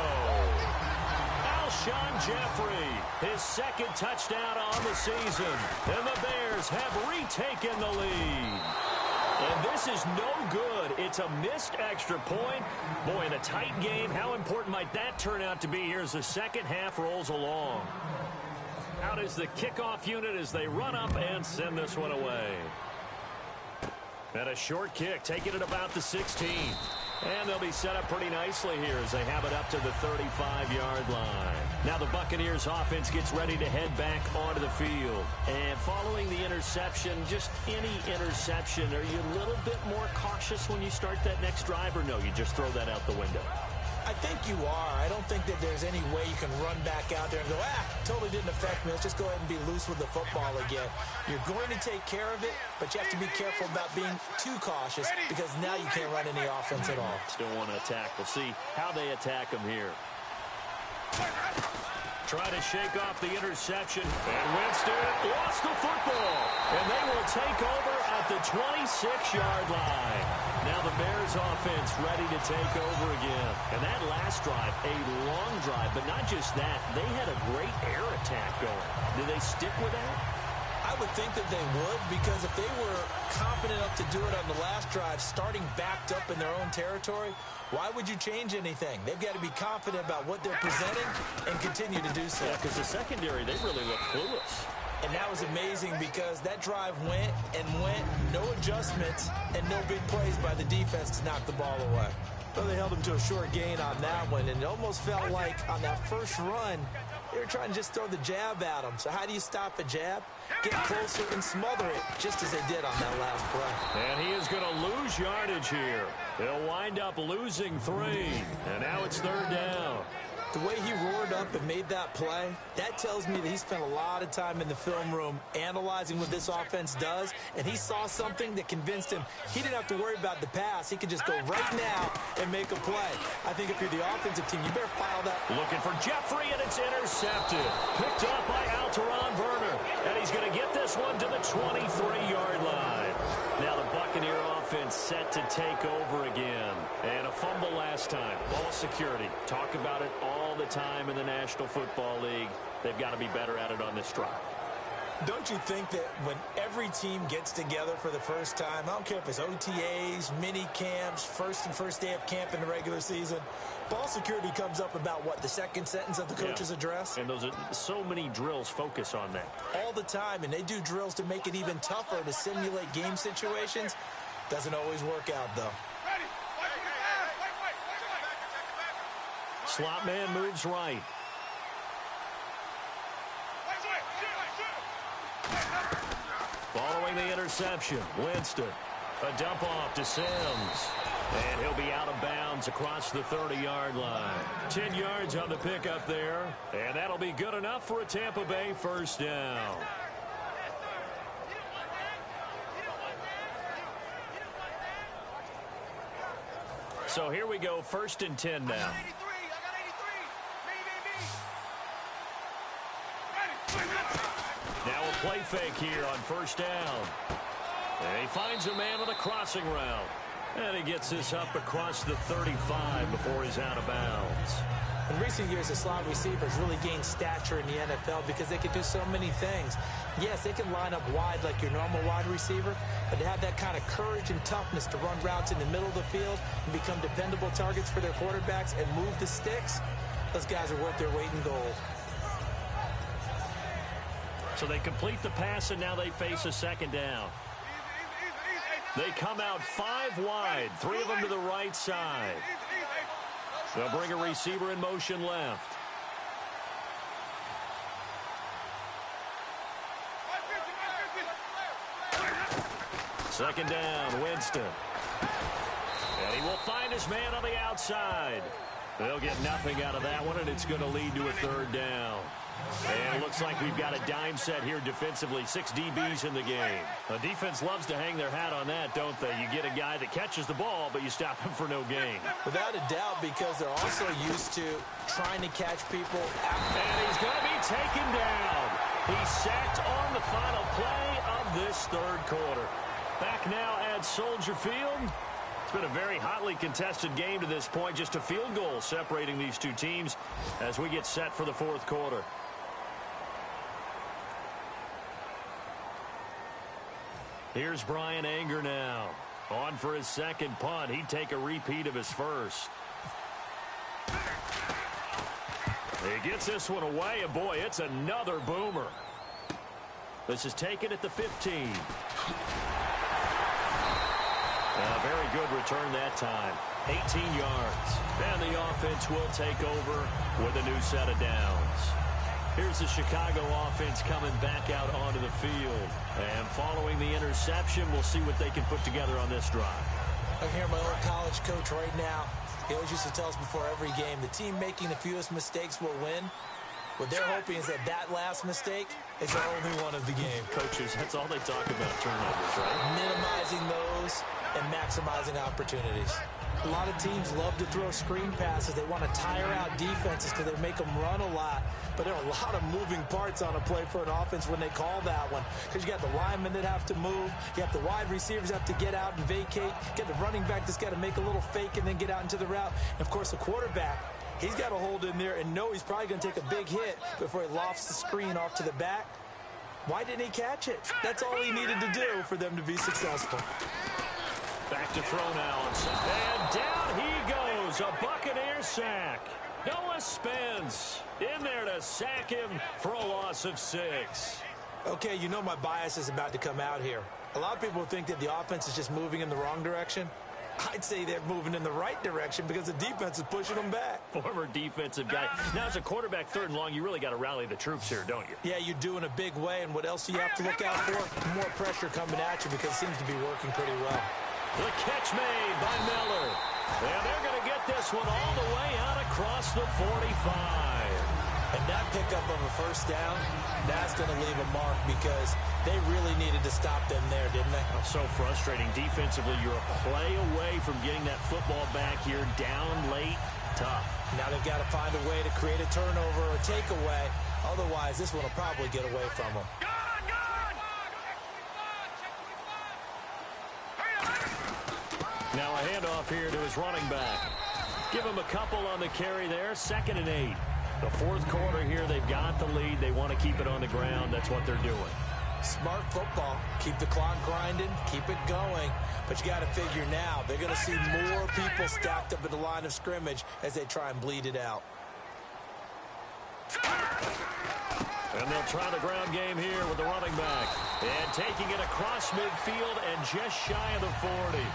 Alshon Jeffrey, his 2nd touchdown on the season. And the Bears have retaken the lead. And this is no good. It's a missed extra point. Boy, in a tight game, how important might that turn out to be here as the second half rolls along? Out is the kickoff unit as they run up and send this one away. And a short kick, taking it about the 16. And they'll be set up pretty nicely here as they have it up to the 35-yard line. Now the Buccaneers offense gets ready to head back onto the field. And following the interception, just any interception, are you a little bit more cautious when you start that next drive, or no, you just throw that out the window? I think you are. I don't think that there's any way you can run back out there and go, totally didn't affect me. Let's just go ahead and be loose with the football again. You're going to take care of it, but you have to be careful about being too cautious because now you can't run any offense at all. Still want to attack. We'll see how they attack them here. Try to shake off the interception. And Winston lost the football. And they will take over at the 26-yard line. Now the Bears offense ready to take over again. And that last drive, a long drive, but not just that. They had a great air attack going. Do they stick with that? I would think that they would, because if they were confident enough to do it on the last drive, starting backed up in their own territory, why would you change anything? They've got to be confident about what they're presenting and continue to do so. Yeah, because the secondary, they really look clueless. And that was amazing because that drive went and went, no adjustments, and no big plays by the defense to knock the ball away. Well, they held them to a short gain on that one, and it almost felt like on that first run, they were trying to just throw the jab at them. So how do you stop a jab? Get closer and smother it, just as they did on that last play. And he is going to lose yardage here. They'll wind up losing 3. And now it's 3rd down. The way he roared up and made that play, that tells me that he spent a lot of time in the film room analyzing what this offense does, and he saw something that convinced him he didn't have to worry about the pass. He could just go right now and make a play. I think if you're the offensive team, you better file that. Looking for Jeffrey, and it's intercepted. Picked up by Alteron Werner, and he's going to get this one to the 23-yard line. Now the Buccaneer offense set to take over again. And a fumble last time. Ball security. Talk about it all the time in the National Football League. They've got to be better at it on this drive. Don't you think that when every team gets together for the first time, I don't care if it's OTAs, mini camps, first day of camp in the regular season, ball security comes up about what, the second sentence of the coach's address? And those are so many drills focus on that. All the time, and they do drills to make it even tougher to simulate game situations. Doesn't always work out, though. Slot man moves right. Following the interception, Winston. A dump off to Sims. And he'll be out of bounds across the 30-yard line. 10 yards on the pickup there. And that'll be good enough for a Tampa Bay first down. So here we go, 1st and 10 now. Now a play fake here on 1st down. And he finds a man on a crossing route. And he gets this up across the 35 before he's out of bounds. In recent years, the slot receivers really gained stature in the NFL because they can do so many things. Yes, they can line up wide like your normal wide receiver, but to have that kind of courage and toughness to run routes in the middle of the field and become dependable targets for their quarterbacks and move the sticks, those guys are worth their weight in gold. So they complete the pass, and now they face a 2nd down. They come out 5 wide, 3 of them to the right side. They'll bring a receiver in motion left. Second down, Winston. And he will find his man on the outside. They'll get nothing out of that one, and it's going to lead to a 3rd down. And it looks like we've got a dime set here defensively. 6 DBs in the game. The defense loves to hang their hat on that, don't they? You get a guy that catches the ball, but you stop him for no gain. Without a doubt, because they're also used to trying to catch people. And he's going to be taken down. He's sacked on the final play of this 3rd quarter. Back now at Soldier Field. It's been a very hotly contested game to this point. Just a field goal separating these two teams as we get set for the 4th quarter. Here's Brian Anger now. On for his 2nd punt. He'd take a repeat of his 1st. He gets this one away, and boy, it's another boomer. This is taken at the 15. A very good return that time. 18 yards. And the offense will take over with a new set of downs. Here's the Chicago offense coming back out onto the field. And following the interception, we'll see what they can put together on this drive. I hear my old college coach right now. He always used to tell us before every game, the team making the fewest mistakes will win. What they're hoping is that last mistake is the only one of the game. Coaches, that's all they talk about, turnovers, right? Minimizing those and maximizing opportunities. A lot of teams love to throw screen passes. They want to tire out defenses because they make them run a lot. But there are a lot of moving parts on a play for an offense when they call that one. Because you got the linemen that have to move. You have the wide receivers have to get out and vacate. You got the running back that's got to make a little fake and then get out into the route. And, of course, the quarterback, he's got to hold in there and know he's probably going to take a big hit before he lofts the screen off to the back. Why didn't he catch it? That's all he needed to do for them to be successful. Back to throw now. And down he goes. A Buccaneer sack. Noah Spence in there to sack him for a loss of 6. Okay, you know my bias is about to come out here. A lot of people think that the offense is just moving in the wrong direction. I'd say they're moving in the right direction because the defense is pushing them back. Former defensive guy. Now, as a quarterback 3rd and long, you really got to rally the troops here, don't you? Yeah, you do in a big way. And what else do you have to look out for? More pressure coming at you because it seems to be working pretty well. The catch made by Miller. And they're going to get this one all the way out across the 45. And that pickup of a 1st down, that's going to leave a mark because they really needed to stop them there, didn't they? Oh, so frustrating. Defensively, you're a play away from getting that football back here down late. Tough. Now they've got to find a way to create a turnover or takeaway. Otherwise, this one will probably get away from them. Now a handoff here to his running back. Give him a couple on the carry there. 2nd and 8. The 4th quarter here, they've got the lead. They want to keep it on the ground. That's what they're doing. Smart football. Keep the clock grinding. Keep it going. But you got to figure now, they're going to see more people stacked up at the line of scrimmage as they try and bleed it out. And they'll try the ground game here with the running back. And taking it across midfield and just shy of the 40.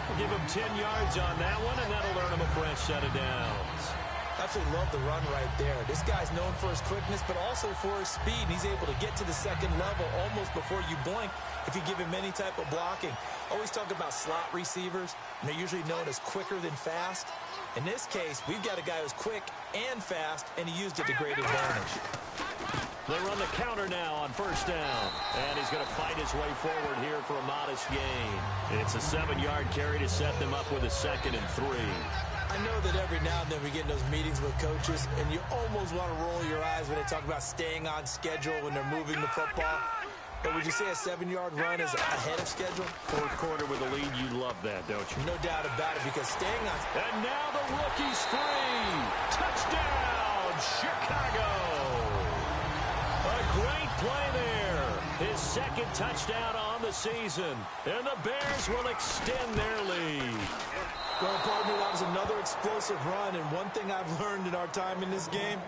We'll give him 10 yards on that one, and that'll earn him a fresh set of downs. I absolutely love the run right there. This guy's known for his quickness, but also for his speed. He's able to get to the second level almost before you blink if you give him any type of blocking. Always talk about slot receivers, and they're usually known as quicker than fast. In this case, we've got a guy who's quick and fast, and he used it to great advantage. They run the counter now on first down. And he's going to fight his way forward here for a modest gain. It's a 7-yard carry to set them up with a 2nd and 3. I know that every now and then we get in those meetings with coaches, and you almost want to roll your eyes when they talk about staying on schedule when they're moving the football. But would you say a 7-yard run is ahead of schedule? Fourth quarter with a lead, you love that, don't you? No doubt about it, because staying on... And now the rookie's free. Touchdown, Chicago. A great play there. His 2nd touchdown on the season. And the Bears will extend their lead. Well, partner, that was another explosive run, and one thing I've learned in our time in this game,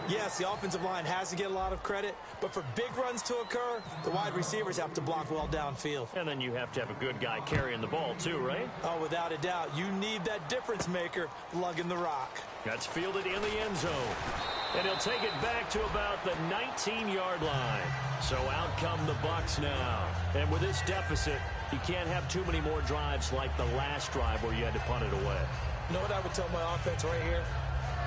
yes, the offensive line has to get a lot of credit, but for big runs to occur, the wide receivers have to block well downfield. And then you have to have a good guy carrying the ball too, right? Oh, without a doubt. You need that difference maker lugging the rock. That's fielded in the end zone. And he'll take it back to about the 19-yard line. So out come the Bucs now. And with this deficit, you can't have too many more drives like the last drive where you had to punt it away. You know what I would tell my offense right here?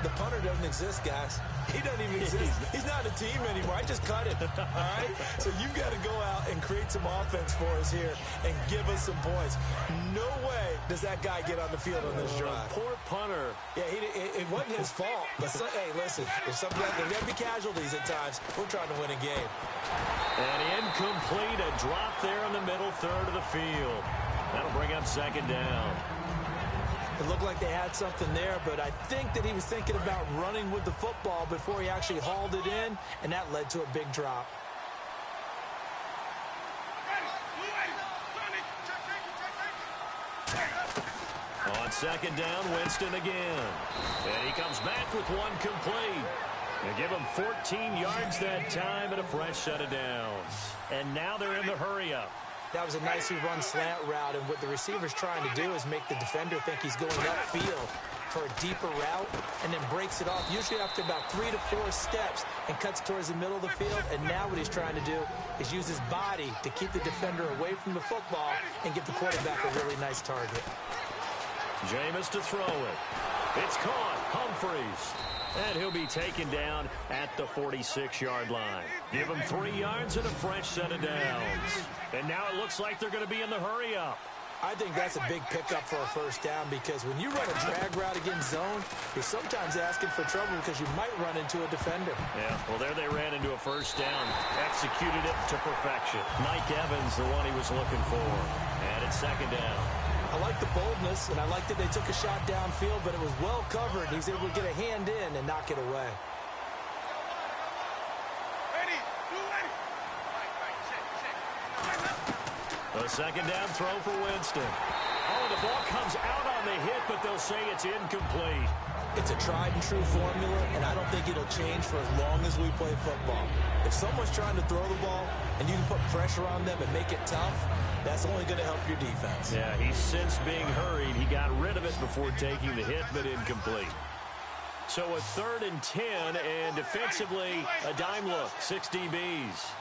The punter doesn't exist, guys. He doesn't even exist. He's not a team anymore. I just cut it, all right? So you've got to go out and create some offense for us here and give us some points. No way does that guy get on the field on this drive. Poor punter. Yeah, it wasn't his fault. But hey, listen, there's got to be casualties at times. We're trying to win a game. And incomplete, a drop there in the middle third of the field. That'll bring up 2nd down. It looked like they had something there, but I think that he was thinking about running with the football before he actually hauled it in, and that led to a big drop. On 2nd down, Winston again. And he comes back with one complete. They give him 14 yards that time and a fresh set of downs. And now they're in the hurry-up. That was a nicely run slant route, and what the receiver's trying to do is make the defender think he's going upfield for a deeper route, and then breaks it off, usually after about 3 to 4 steps, and cuts towards the middle of the field. And now what he's trying to do is use his body to keep the defender away from the football and give the quarterback a really nice target. Jameis to throw it. It's caught. Humphreys. And he'll be taken down at the 46-yard line. Give him 3 yards and a fresh set of downs. And now it looks like they're going to be in the hurry-up. I think that's a big pickup for a first down, because when you run a drag route against zone, you're sometimes asking for trouble because you might run into a defender. Yeah, well, there they ran into a first down. Executed it to perfection. Mike Evans, the one he was looking for. And it's 2nd down. I like the boldness, and I like that they took a shot downfield, but it was well covered. He's able to get a hand in and knock it away. A 2nd down throw for Winston. Oh, the ball comes out on the hit, but they'll say it's incomplete. It's a tried and true formula, and I don't think it'll change for as long as we play football. If someone's trying to throw the ball and you can put pressure on them and make it tough, that's only going to help your defense. Yeah, he's since being hurried. He got rid of it before taking the hit, but incomplete. So a 3rd and 10, and defensively, a dime look, 6 DBs.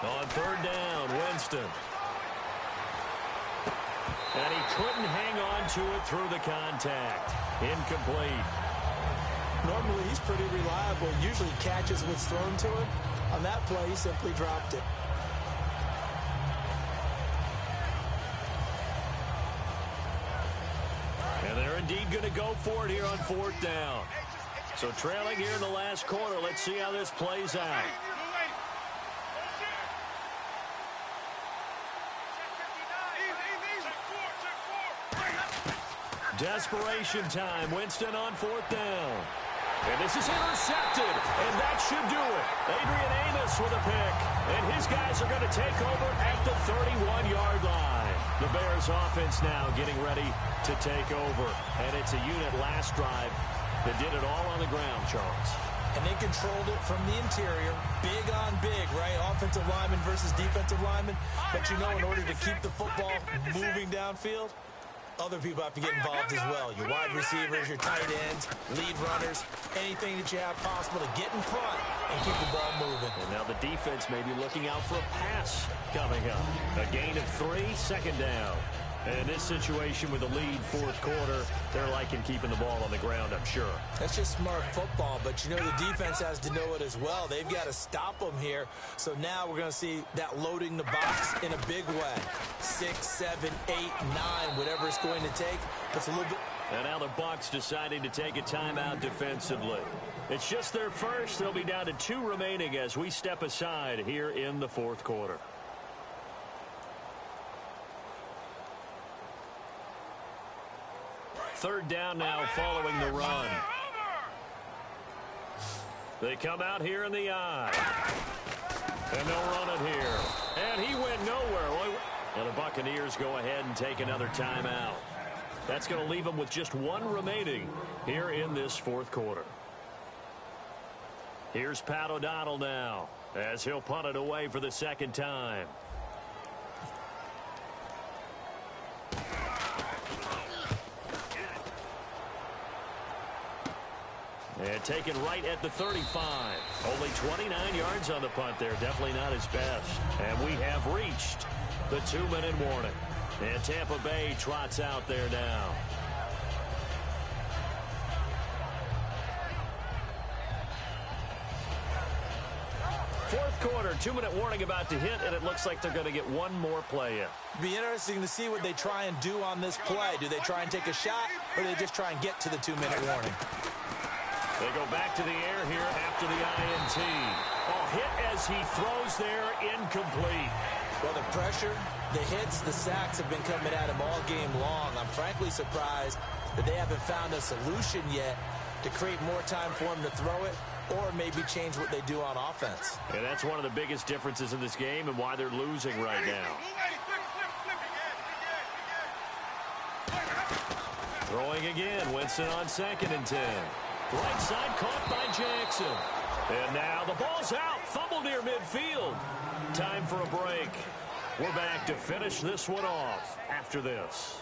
On 3rd down, Winston. And he couldn't hang on to it through the contact. Incomplete. Normally, he's pretty reliable. Usually catches what's thrown to him. On that play, he simply dropped it. And they're indeed going to go for it here on 4th down. So trailing here in the last quarter. Let's see how this plays out. Desperation time. Winston on 4th down. And this is intercepted. And that should do it. Adrian Amos with a pick. And his guys are going to take over at the 31-yard line. The Bears offense now getting ready to take over. And it's a unit last drive that did it all on the ground, Charles. And they controlled it from the interior. Big on big, right? Offensive lineman versus defensive lineman. But you know, in order to keep the football moving downfield, Other people have to get involved as well. Your wide receivers, your tight ends, lead runners, anything that you have possible to get in front and keep the ball moving. And now the defense may be looking out for a pass coming up. A gain of 3, second down. And in this situation with the lead fourth quarter, they're liking keeping the ball on the ground, I'm sure. That's just smart football, but you know the defense has to know it as well. They've got to stop them here. So now we're going to see that loading the box in a big way. 6, 7, 8, 9, whatever it's going to take. That's a little bit. And now the Bucs deciding to take a timeout defensively. It's just their first. They'll be down to 2 remaining as we step aside here in the fourth quarter. Third down now following the run. They come out here in the eye. And they'll run it here. And he went nowhere. And the Buccaneers go ahead and take another timeout. That's going to leave them with just 1 remaining here in this fourth quarter. Here's Pat O'Donnell now as he'll punt it away for the second time. And taken right at the 35. Only 29 yards on the punt there. Definitely not his best. And we have reached the 2-minute warning. And Tampa Bay trots out there now. Fourth quarter, 2-minute warning about to hit, and it looks like they're going to get 1 more play in. Be interesting to see what they try and do on this play. Do they try and take a shot, or do they just try and get to the 2-minute warning? They go back to the air here after the INT. Oh, hit as he throws there, incomplete. Well, the pressure, the hits, the sacks have been coming at him all game long. I'm frankly surprised that they haven't found a solution yet to create more time for him to throw it or maybe change what they do on offense. And that's one of the biggest differences in this game and why they're losing right now. Throwing again, Winston on 2nd and 10. Right side caught by Jackson. And now the ball's out. Fumble near midfield. Time for a break. We're back to finish this one off after this.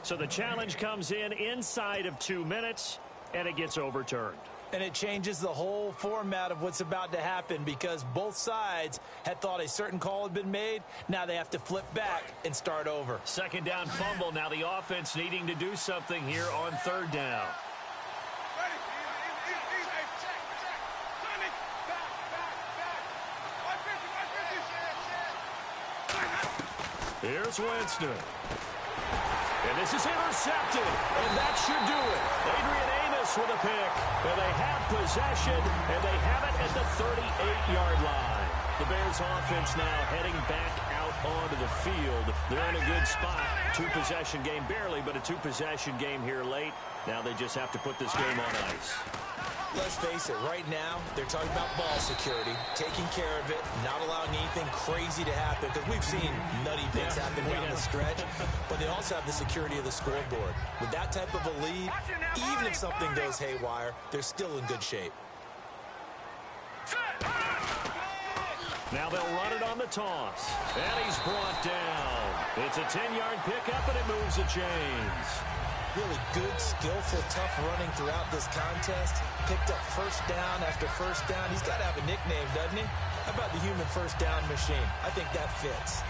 So the challenge comes in inside of 2 minutes, and it gets overturned. And it changes the whole format of what's about to happen because both sides had thought a certain call had been made. Now they have to flip back and start over. Second down fumble. Now the offense needing to do something here on 3rd down. Here's Winston. And this is intercepted. And that should do it. Adrian Amos with a pick. And they have possession. And they have it at the 38-yard line. The Bears offense now heading back out onto the field. They're in a good spot. 2-possession game, barely, but a 2-possession game here late. Now they just have to put this game on ice. Let's face it, right now, they're talking about ball security, taking care of it, not allowing anything crazy to happen, because we've seen nutty things happen down the stretch, but they also have the security of the scoreboard. With that type of a lead, even if something goes haywire, they're still in good shape. Now they'll run it on the toss. And he's brought down. It's a 10-yard pickup, and it moves the chains. Really good, skillful, tough running throughout this contest. Picked up first down after first down. He's got to have a nickname, doesn't he? How about the human first down machine? I think that fits.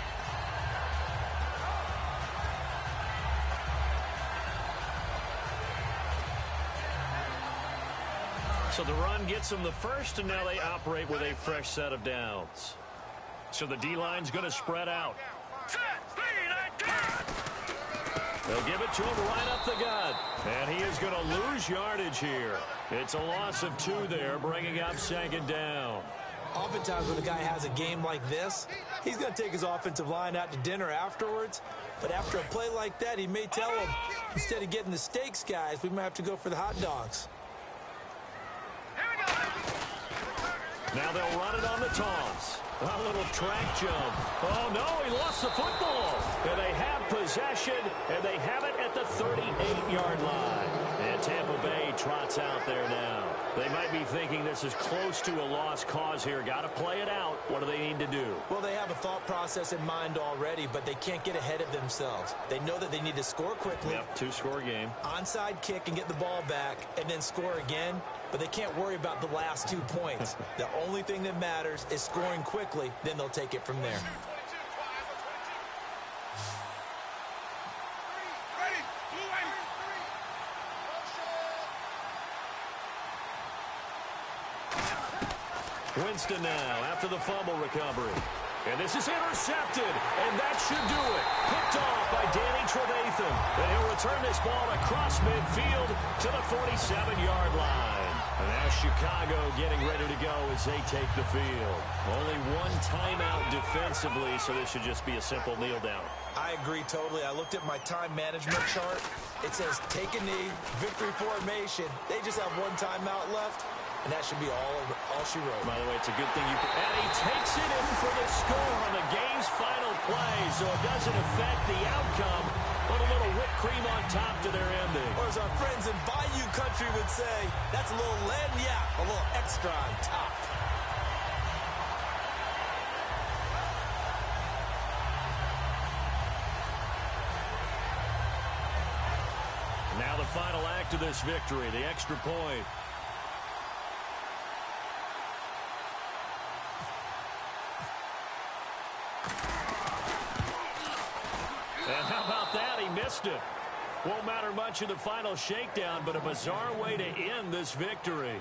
So the run gets them the first, and now they operate with a fresh set of downs. So the D-line's going to spread out. They'll give it to him right up the gut. And he is going to lose yardage here. It's a loss of 2 there, bringing up 2nd down. Oftentimes when a guy has a game like this, he's going to take his offensive line out to dinner afterwards. But after a play like that, he may tell him, instead of getting the steaks, guys, we might have to go for the hot dogs. Now they'll run it on the toss. A little track jump. Oh, no, he lost the football. And they have possession. possession, and they have it at the 38-yard line. And Tampa Bay trots out there now. They might be thinking this is close to a lost cause here. Got to play it out. What do they need to do? Well, they have a thought process in mind already, but they can't get ahead of themselves. They know that they need to score quickly. Yep, two-score game. Onside kick and get the ball back, and then score again. But they can't worry about the last 2 points. The only thing that matters is scoring quickly. Then they'll take it from there. Winston now after the fumble recovery. And this is intercepted, and that should do it. Picked off by Danny Trevathan. And he'll return this ball across midfield to the 47-yard line. And now Chicago getting ready to go as they take the field. Only one timeout defensively, so this should just be a simple kneel down. I agree totally. I looked at my time management chart. It says take a knee, victory formation. They just have one timeout left. And that should be all she wrote. By the way, it's a good thing you can... And he takes it in for the score on the game's final play, so it doesn't affect the outcome. Put a little whipped cream on top to their ending. Or as our friends in Bayou Country would say, that's a little lagniappe, a little extra on top. Now the final act of this victory, the extra point. And how about that? He missed it. Won't matter much in the final shakedown, but a bizarre way to end this victory.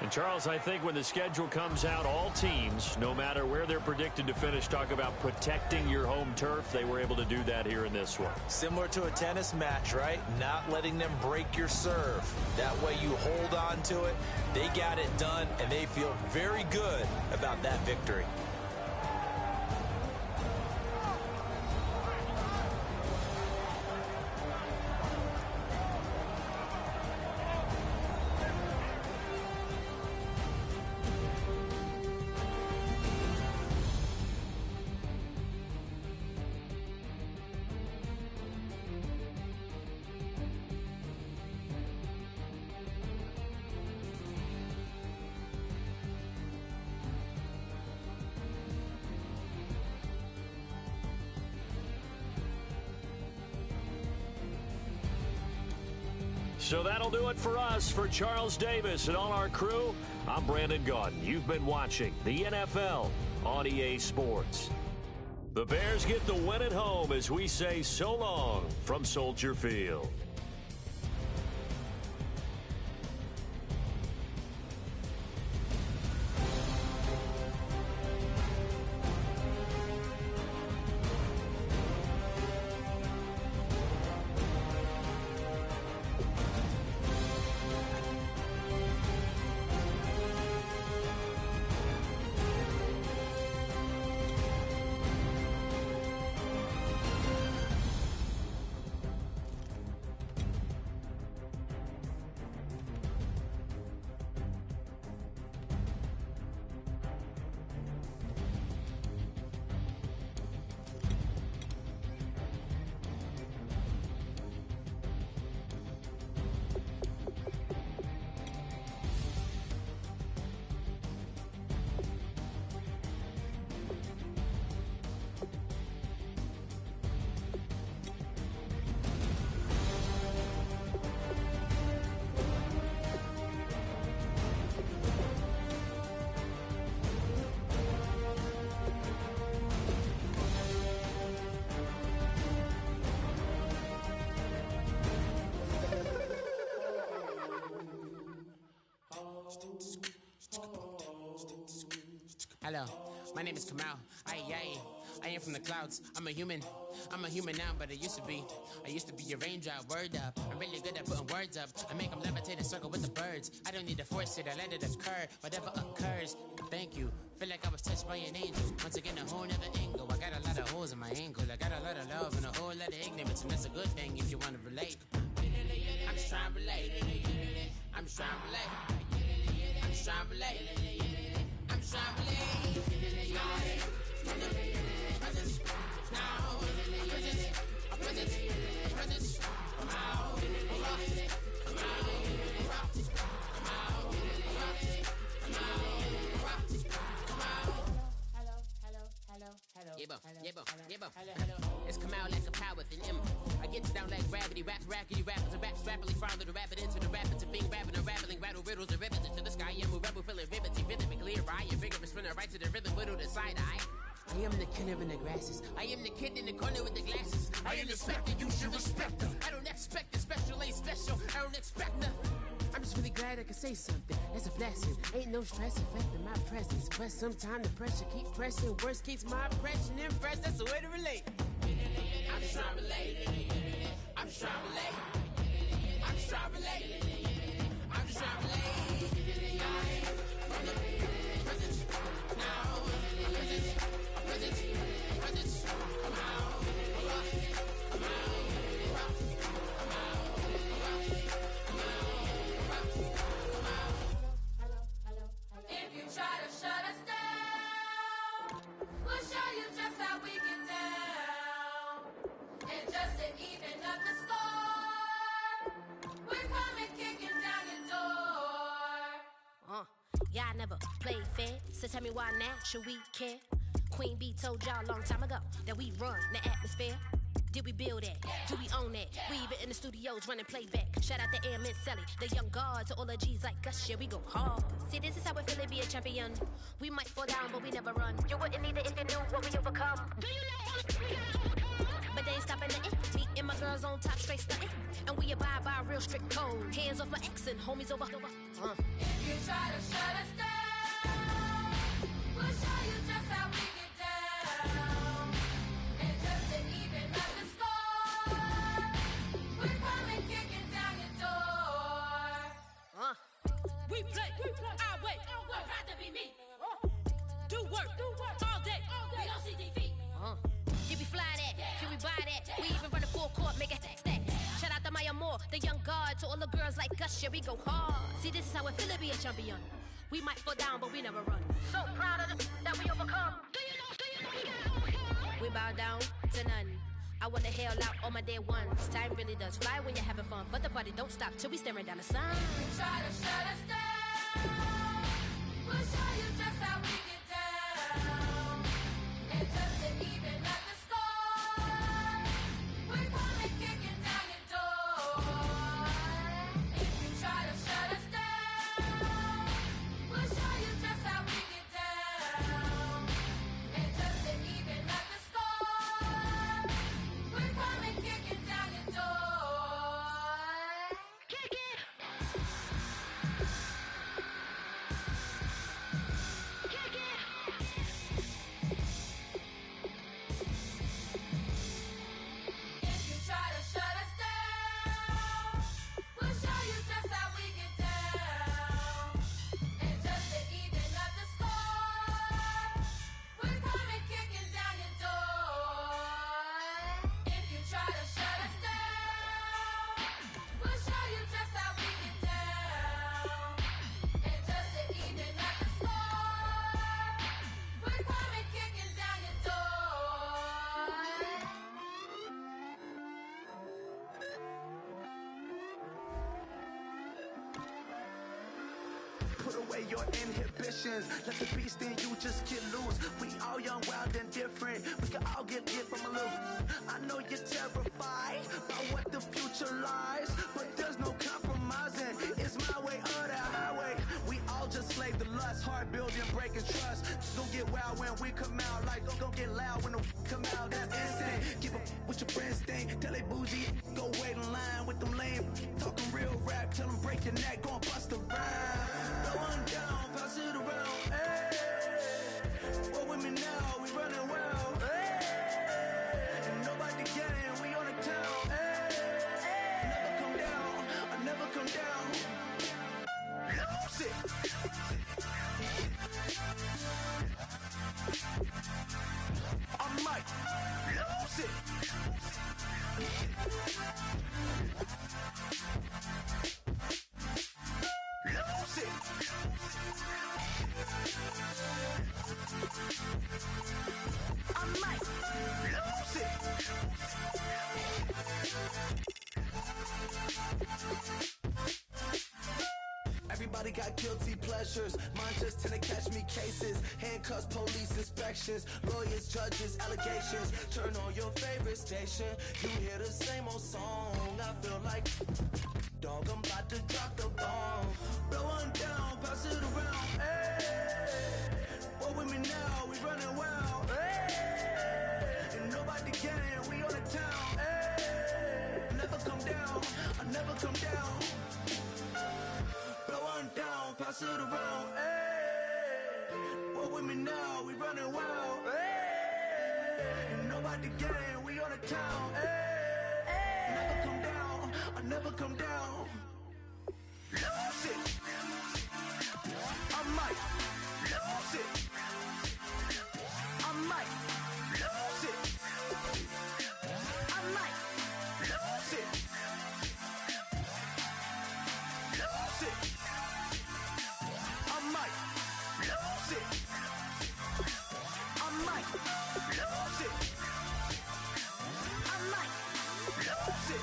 And, Charles, I think when the schedule comes out, all teams, no matter where they're predicted to finish, talk about protecting your home turf. They were able to do that here in this one. Similar to a tennis match, right? Not letting them break your serve. That way you hold on to it. They got it done, and they feel very good about that victory. So that'll do it for us. For Charles Davis and all our crew, I'm Brandon Gaudin. You've been watching the NFL on EA Sports. The Bears get the win at home as we say so long from Soldier Field. Hello, my name is Kamal. I am from the clouds. I'm a human now, but I used to be a raindrop. Word up, I'm really good at putting words up. I make them levitate and circle with the birds. I don't need to force it, I let it occur. Whatever occurs, thank you. Feel like I was touched by an angel. Once again, a whole nother angle. I got a lot of holes in my ankle. I got a lot of love and a whole lot of ignorance, and that's a good thing if you want to relate. I'm just trying to relate. I'm just trying to relate. I'm just trying to relate. I'm just trying to relate. I just It's come out like a power with an M. I get down like gravity, raps, rackety, rappers, and raps rapidly follow the rapid into the rapid to being rapping and rattling, rattle riddles and rivets into the sky. I'm a rebel, feeling riveting, vivid, clear, eye, and vigorous, spinner right to the rhythm, widow to side eye. I am the killer in the grasses. I am the kid in the corner with the glasses. I am the specter, you should respect her. I don't expect the special, ain't special. I don't expect nothing. I'm just really glad I can say something. That's a blessing. Ain't no stress affecting my presence. But sometimes the pressure keeps pressing. Worst keeps my impression impressed. That's the way to relate. I'm just trying to relate. I'm just trying to relate. I'm just trying to relate. I'm just trying to relate. From the present now. Present. Come out. If you try to shut us down, we'll show you just how we get down. And just to even up the score, we're coming kicking down your door. Y'all never played fair, so tell me why now should we care? Queen B told y'all a long time ago that we run the atmosphere. Did we build it? Do we own it? We even in the studios running playback. Shout out to Airman Sally, the young guard to all the G's like us. Yeah, we go hard. See, this is how we feel to be a champion. We might fall down, but we never run. You wouldn't need it if you knew what we overcome. Do you know? But they ain't stopping nothing. Me and my girls on top, straight stunting. And we abide by a real strict code. Hands off my ex and homies over. If you try to shut us down, we'll show you just how we get down. And just to even up the score, we're coming kicking down your door. We play. I wait. I'd rather be me. Do work all day. We don't see defeat. Did we fly that? Can we buy that? We even run a full court, make it stack. Shout out to Maya Moore, the young guard, to all the girls like us. Yeah, we go hard. See, this is how it feel to be a champion. We might fall down, but we never run. So proud of that we overcome. Do you know? We bow down to none. I wanna hail out all my day ones. Time really does fly when you're having fun, but the party don't stop till we staring down the sun. Try to shut us down. We'll show you just how we get down. And just to even up the score, we're coming kicking down your door. If you try to shut us down, we'll show you just how we get down. And just to even up the score, we're coming kicking down your door. Kick it! Put away your inhibitions. Let the beast in you just get loose. We all young, wild, and different. We can all get hit from a little. I know you're terrified by what the future lies, but there's no compromising. It's my way or the highway. We all just slave to lust, hard building, breaking trust. Don't get wild when we come out. Like don't get loud when the come out. That's instant. Give up what your friends think. Tell they bougie. Go wait in line with them lame. Talking real rap. Tell them break your neck. Go and bust a rhyme. Go on down, pass it around. Hey, what with me now? We running well. Hey, and nobody getting. We on the town. Hey, never come down. I never come down. Lose it. I might lose it. Lose it. I might lose it. Everybody Everybody got guilty pleasures. Mine just tend to catch me cases. Handcuffs, police inspections, lawyers, judges, allegations. Turn on your favorite station. You hear the same old song. I feel like, dog, I'm about to drop the bomb. Blow one down, pass it around. Hey, what with me now? We running wild. Hey, and nobody can. We on the town. Hey, never come down. I never come down. Blow one down, pass it around. Hey, what with me now? We running wild. Hey, and nobody can. We on the town. Hey, never come down. I never come down. Lose it. I might lose it. I might lose it. I might lose it. Lose it. I might lose it. I might lose it. I might lose it.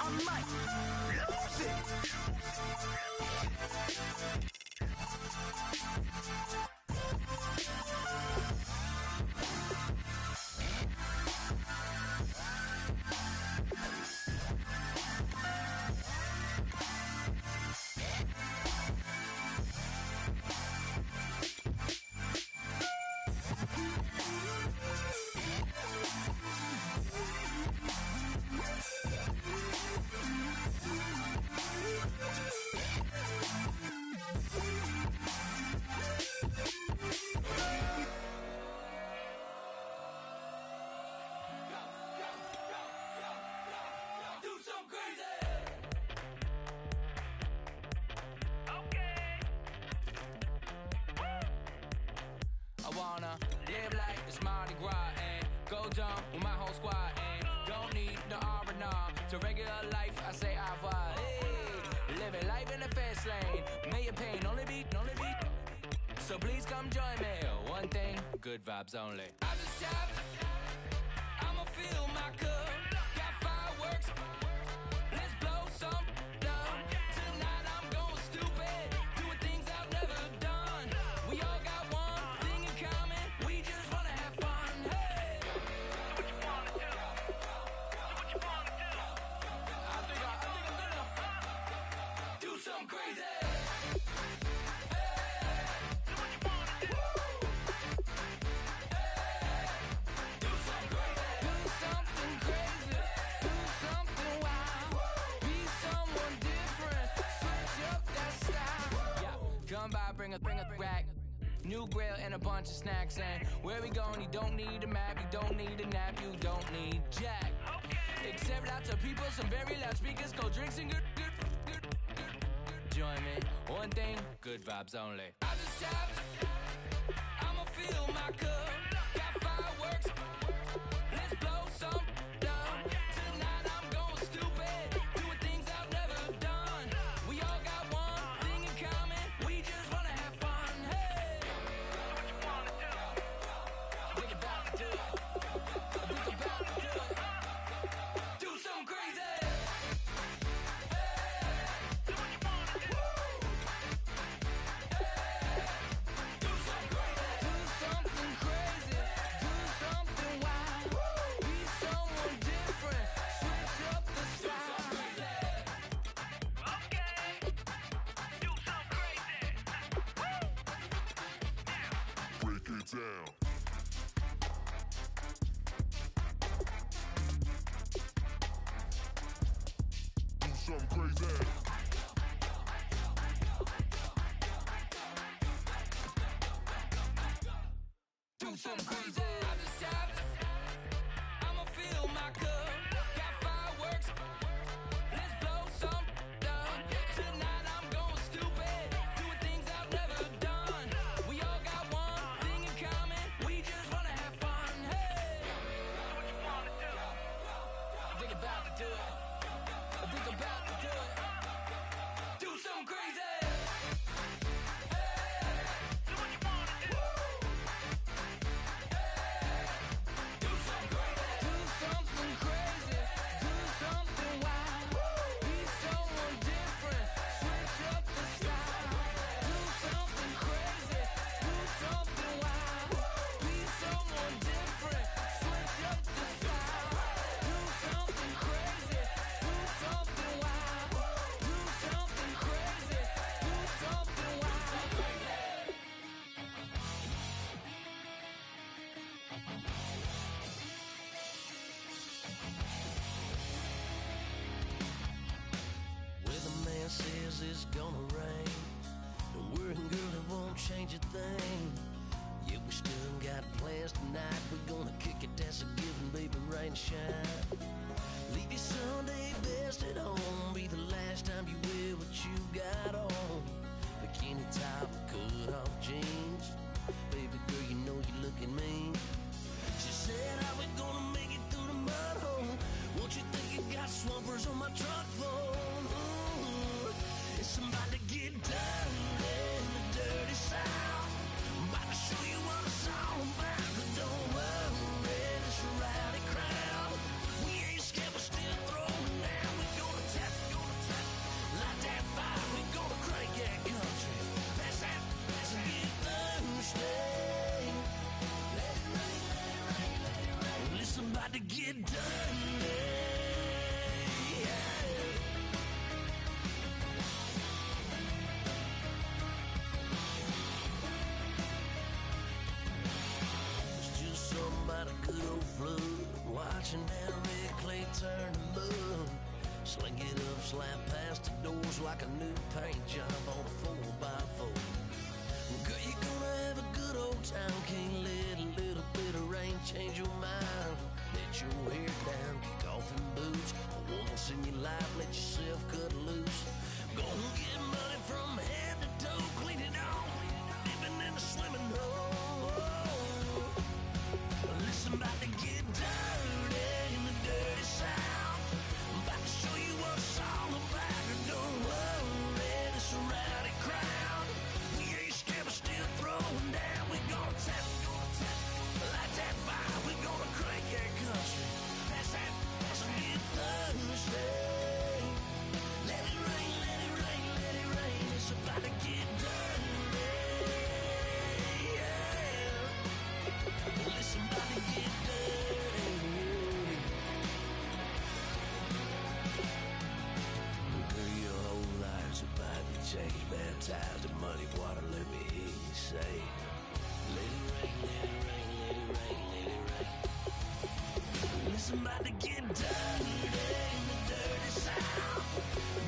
I might lose it. I wanna live like it's Mardi Gras and go dumb with my whole squad and don't need no R&R to regular life. I say au revoir. Hey, living life in the fast lane, million pain, only beat. So please come join me. One thing, good vibes only. I just tapped. I'ma fill my cup. Got fireworks. Let's blow some down. Tonight I'm going stupid, doing things I've never done. We all got one thing in common. We just wanna have fun. Hey, do what you wanna do. Do what you wanna do. I think I'm gonna do something crazy. Bring a rack, new grill and a bunch of snacks. And where we going, you don't need a map, you don't need a nap, you don't need jack. Except lots of people, some very loud speakers, cold drinks and good. Join me, one thing, good vibes only. I just tapped, I'ma fill my cup. Got fireworks, let's blow some down. Tonight I'm going stupid, doing things I've never done. We all got one thing in common, we just wanna have fun. Hey, do what you wanna do. We about to do it. We about to do it. Do something crazy. Hey, do what you wanna do. Hey, do something crazy. Do something crazy. dirty in the dirty South. I'm about to show you what it's all about. But don't worry, this rowdy crowd. We ain't scared, we're still throwing down. We gonna tap, light that fire. We gonna crank that country. Pass and get thirsty. Let it rain, let it rain, let it rain. Listen, about to get dirty. About a good old flood, watching that red clay turn to mud. Sling it up, slap past the doors like a new paint job on a 4x4. Girl, you're gonna have a good old time. Can't let a little bit of rain change your mind. Let your hair down, kick off in boots. Once in your life, let yourself cut loose. Gonna get money from head to toe, clean it off, living in a swimming hole. Listen, about to get dirty in the dirty South. I'm about to show you what it's all about. And don't worry, this rowdy crowd. We ain't scared, we're still throwing down. We gonna tap, light that fire. We gonna crank that country. Pass and get thirsty. Let it rain, let it rain, let it rain. It's about to get dirty. Listen, about to get dirty. Girl, your whole life's about to change. Baptized in muddy water, let me hear you say, let it rain, let it rain, let it rain, let it rain. Listen, about to get dirty in the dirty South.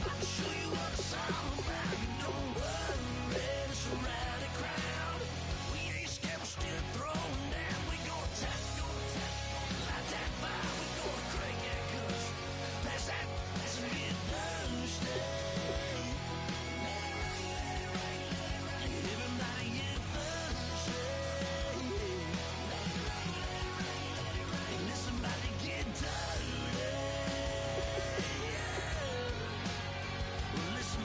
About to show you what it's all about. You don't worry, it's a rowdy crowd. We ain't scared, we're still throwing down. We gonna tap, light that fire. We gonna crank that country. Pass that, and get thirsty. Let it rain, let it rain, let it rain. Everybody get thirsty. Let it rain, let it rain, let it rain. Listen, about to get dirty. Listen,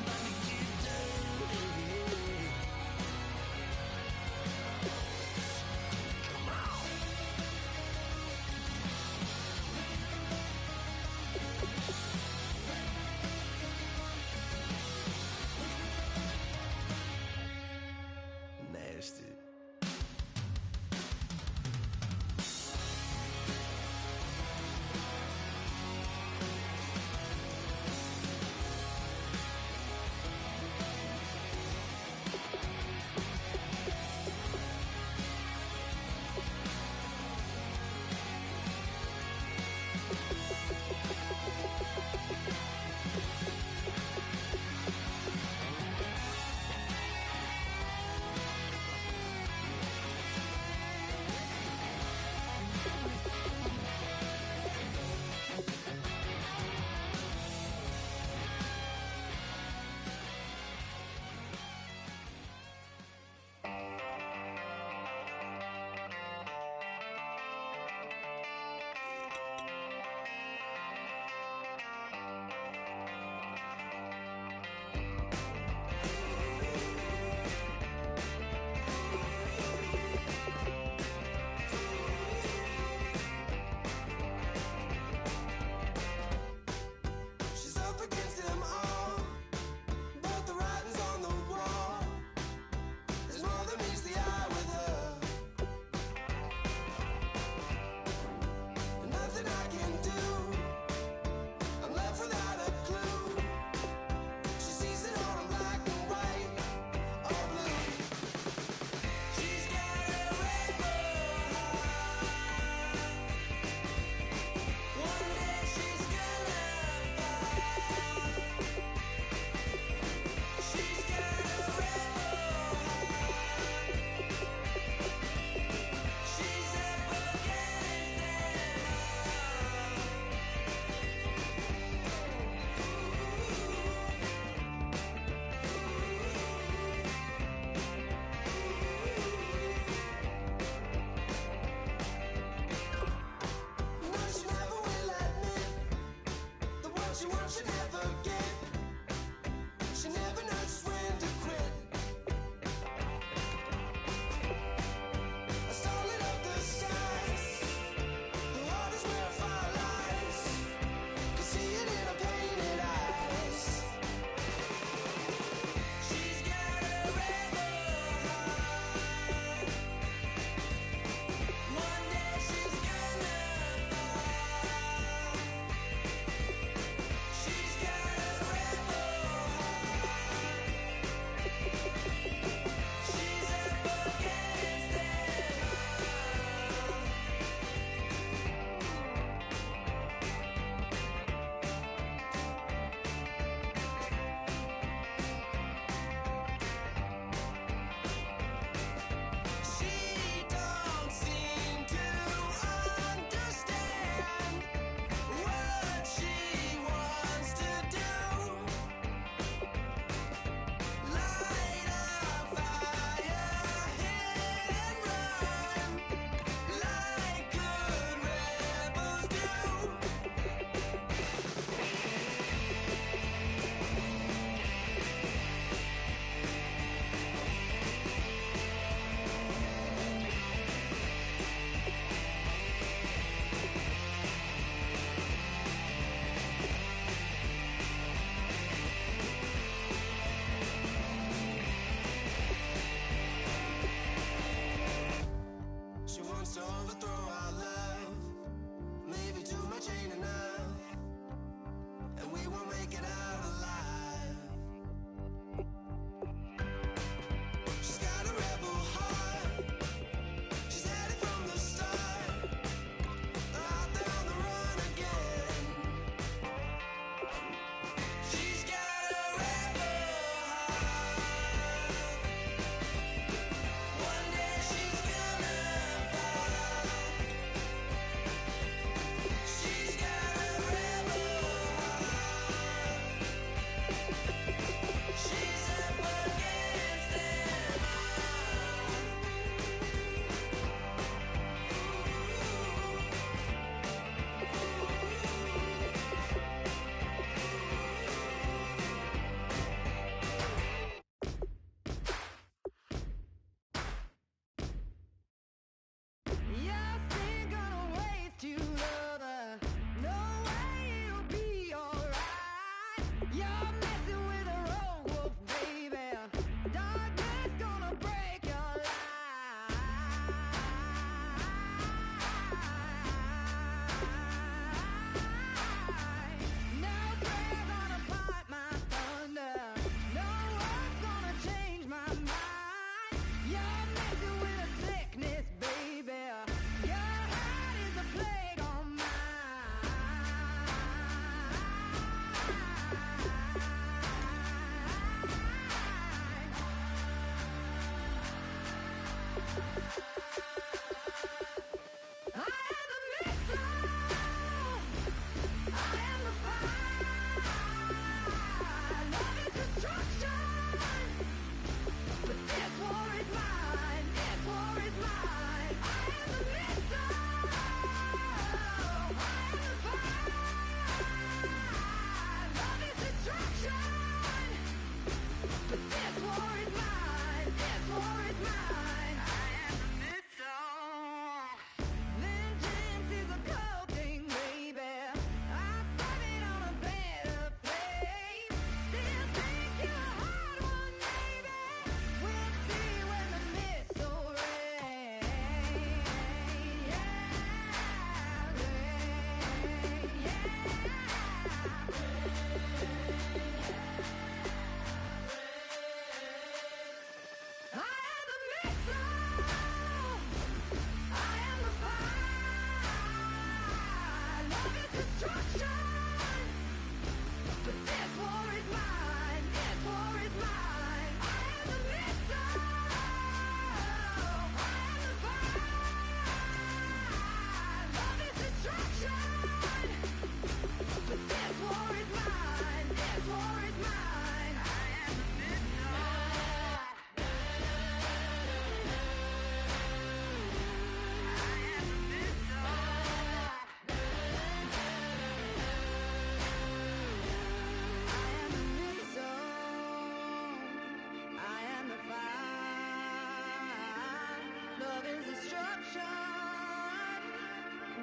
destruction.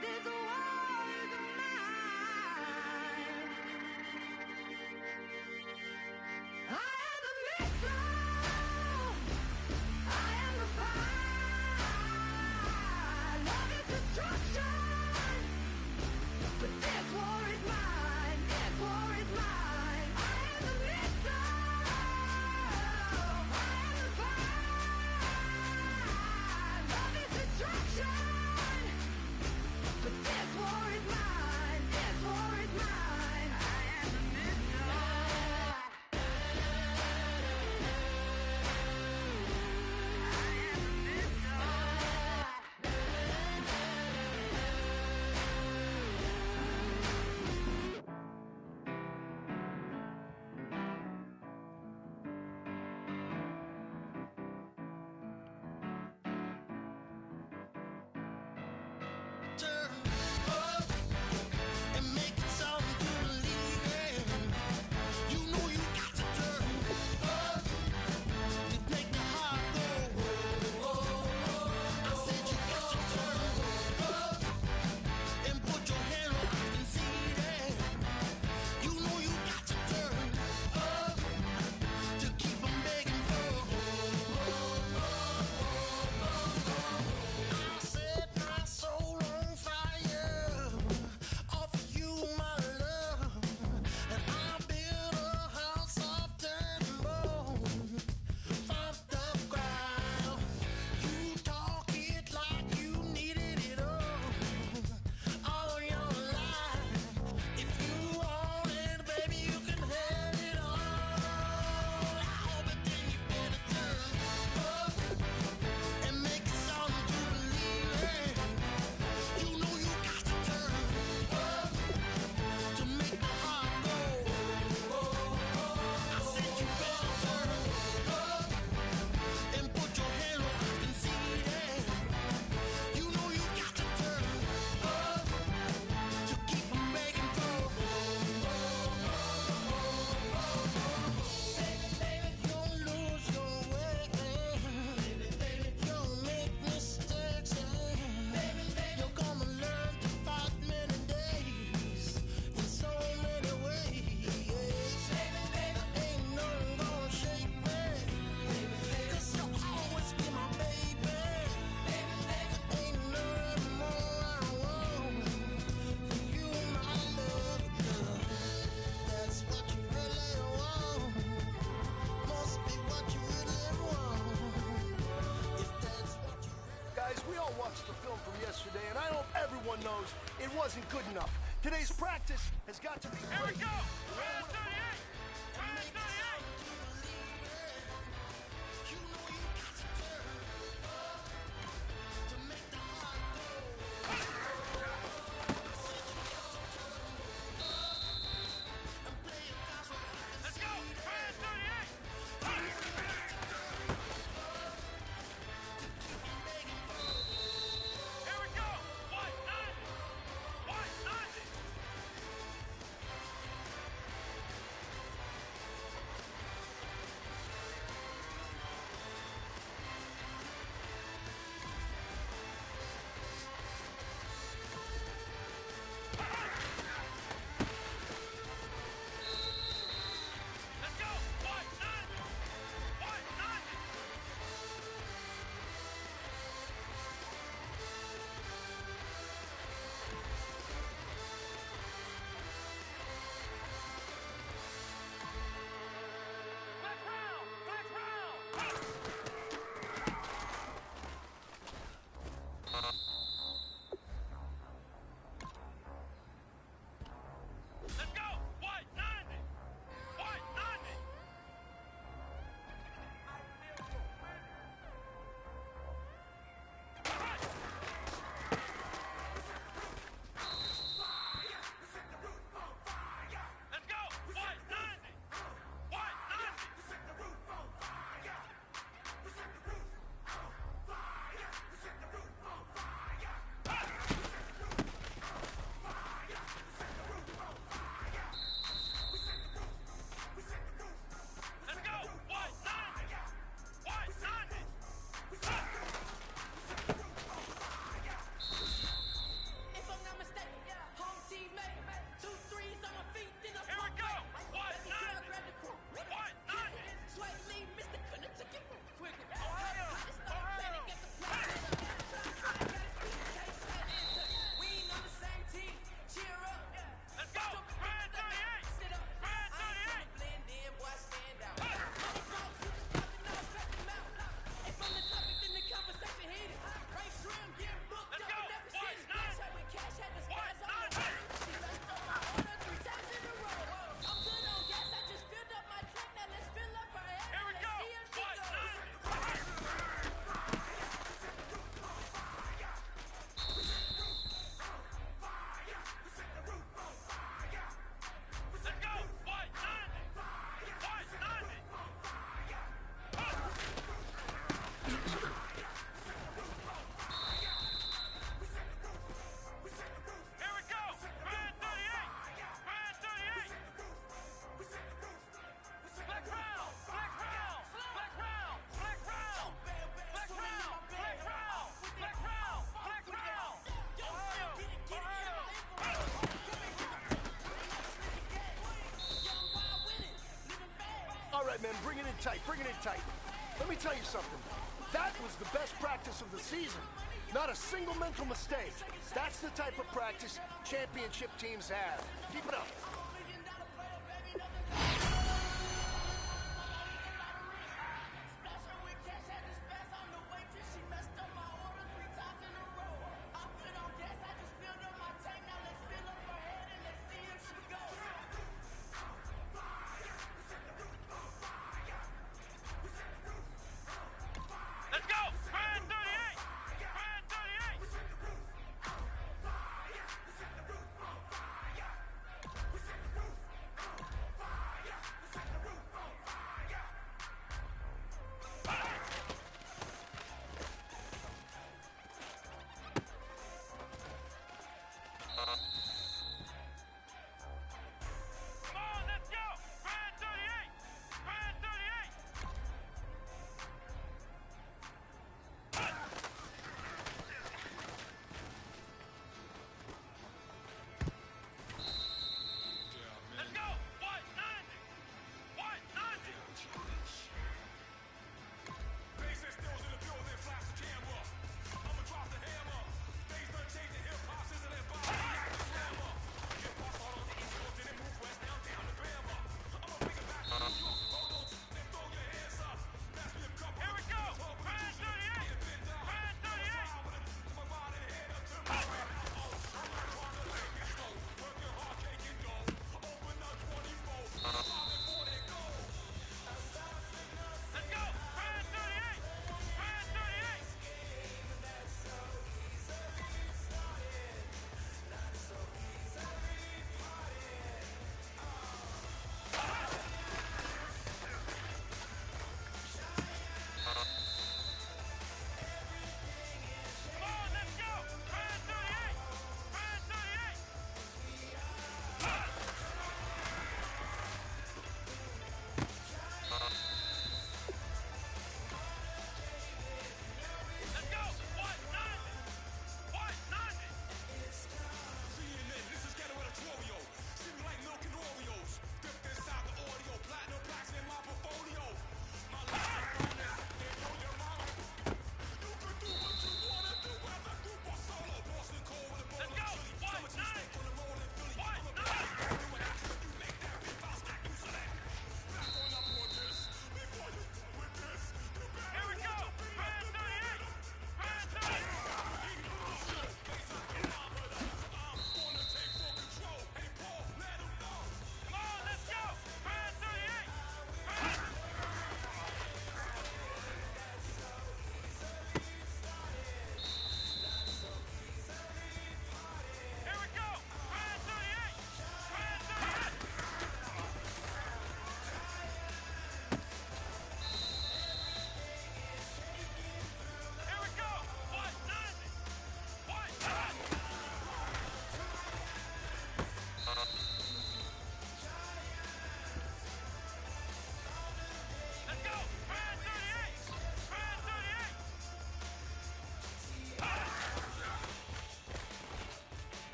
This war is mine. I am the missile. I am the fire. Love is destruction. But this war is mine. This war is mine. I am the missile. I am the fire. Love is destruction. But this war is mine. This war is mine. I am the missile. Turn up and make it sound to believe in. You know you got to turn up to make the heart go. I said you got to turn up and put your hand where I can see that. You know you got to turn up to keep 'em begging for. I set my soul on fire, offer you my love, and I build a house of bone from the ground. You talk it like you needed it all your life. If you want it, baby, you can have it all. But then you better turn up and make it sound to believe it. You know you got to turn up to make my heart go. I said you better turn up and put your hand where I can see that. You know you got to turn up to keep 'em begging for. Baby, you'll lose your way. You'll make mistakes. You're gonna learn to fight many days in so many ways. Ain't nothing gonna shake me, 'cause you'll always be my baby. Ain't nothing more I want from you, my love, girl. That's what you really want. Must be what you really want. If that's what you Guys, we all watched the film from yesterday, and I hope everyone knows it wasn't good enough. Today's practice has got to be great. Here we go! Round 38! Round 38! You know you got to turn up to make the heart go. I said you got to turn up and play your cards where I can Let's see go! that. Round 38! Here we go! White 90! White 90! men. Bring it in tight. Bring it in tight. Let me tell you something. That was the best practice of the season. Not a single mental mistake. That's the type of practice championship teams have. Keep it up. Let's go! Grand 38! Grand 38!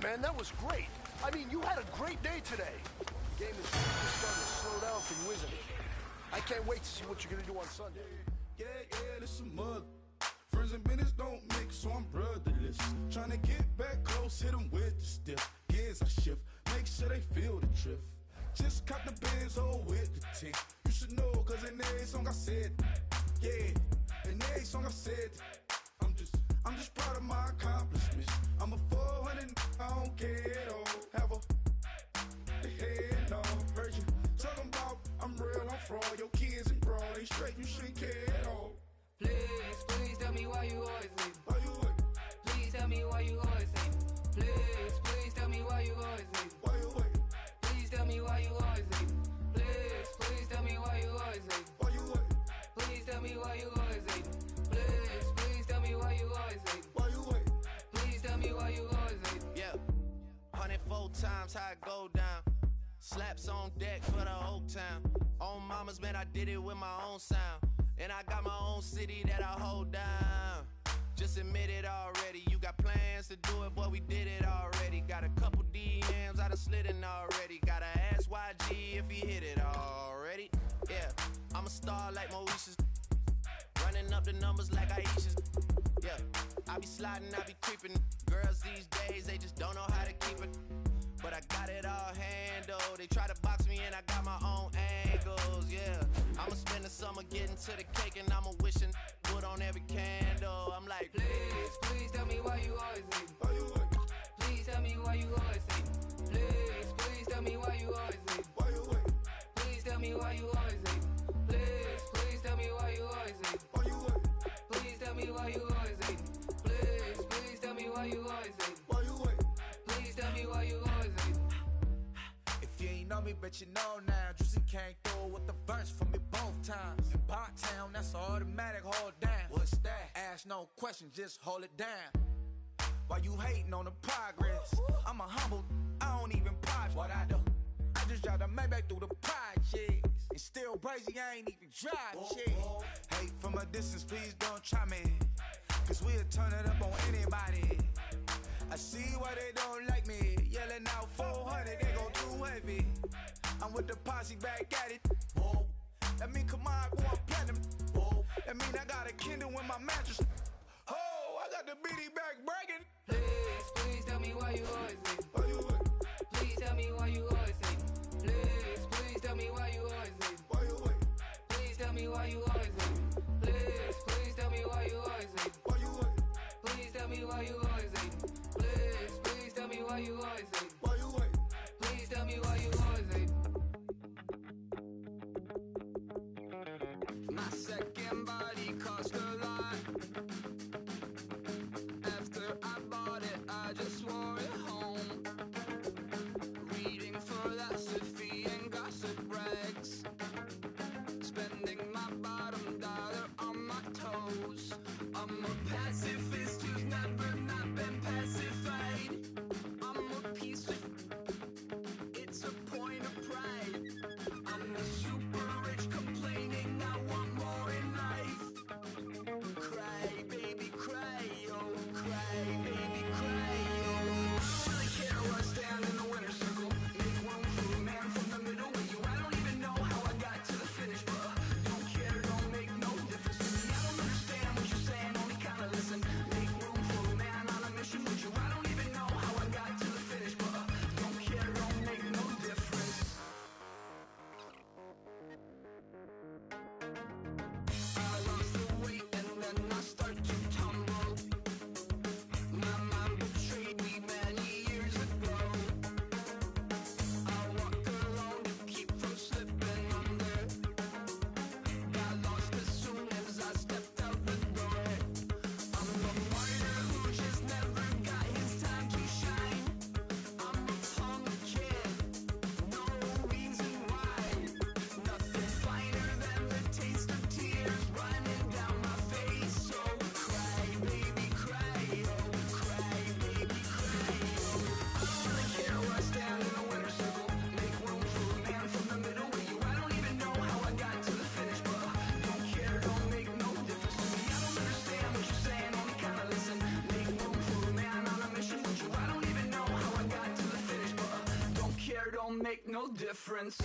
man, that was great. I mean, you had a great day today. The game is starting to slow down for you, isn't it? I can't wait to see what you're going to do on Sunday. Yeah, this a mug. Friends and business don't mix, so I'm brotherless. Trying to get back close, hit them with the stiff. Gears I shift, make sure they feel the drift. Just caught the Benz, oh, with the tint. You should know, cause in every song I said, yeah, in every song I said, I'm just proud of my accomplishments. I'm a 400, I don't care at all. Have a head on. Heard you talking about I'm real, I'm fraud. Your kids and broad ain't straight, you shouldn't care at all. Please tell me why you always leave. Why you wait? Please tell me why you always leave. Please tell me why you always leave. Why you wait? Please tell me why you always leave. Please tell me why you always leave. Why you wait? Please tell me why you always leave. Please tell me why you always leave. Why you wait? Please tell me why you always leave. Yeah, 104 times how it go down. Slaps on deck for the whole town. On mamas, man, I did it with my own sound. And I got my own city that I hold down. Just admit it already. You got plans to do it, boy, we did it already. Got a couple DMs, I done slid in already. Gotta ask YG if he hit it already. Yeah, I'm a star like Moesha's. Running up the numbers like Aisha's. Yeah, I be sliding, I be creeping. Girls these days, they just don't know how to keep it. But I got it all handled. They try to box me and I got my own angles, yeah. I'ma spend the summer getting to the cake and I'ma wishing put on every candle. I'm like, please tell me why you always leave. Why you wait? Please tell me why you always leave. Please tell me why you always leave. Why you wait? Please tell me why you always leave. Please tell me why you always leave. Why you wait? Please tell me why you always leave. Please tell me why you always leave. Why you wait? Please tell me why you always leave. If you ain't know me, but you know now. Juicy came through with the verse for me both times. In Buctime, that's automatic, hold down. What's that? Ask no question, just hold it down. While you hating on the progress, I'm a humble, I don't even pause what I do. I just drive the Maybach through the projects. And still crazy, I ain't even drive shit. Hate from a distance, please don't try me. Cause we'll turn it up on anybody. I see why they don't like me. Yelling out 400, they go too heavy. I'm with the posse back at it. Whoa. That mean come on, go on platinum. Whoa. That mean I got a Kindle in my mattress. Oh, I got the BD back bragging. Please tell me why you always leave. Why you wait? Please tell me why you always leave. Please tell me why you always leave. Why you wait? Please tell me why you always leave. Please tell me why you always leave. Why you wait? Please tell me why you always leave. Please tell me why you always leave. Why you wait? Please tell me why you always leave. My second body cost a lot. After I bought it, I just wore it home. Reading philosophy and gossip rags. Spending my bottom dollar on my toes. I'm a pacifist who's never not been pacified. I'm a piece of don't make no difference.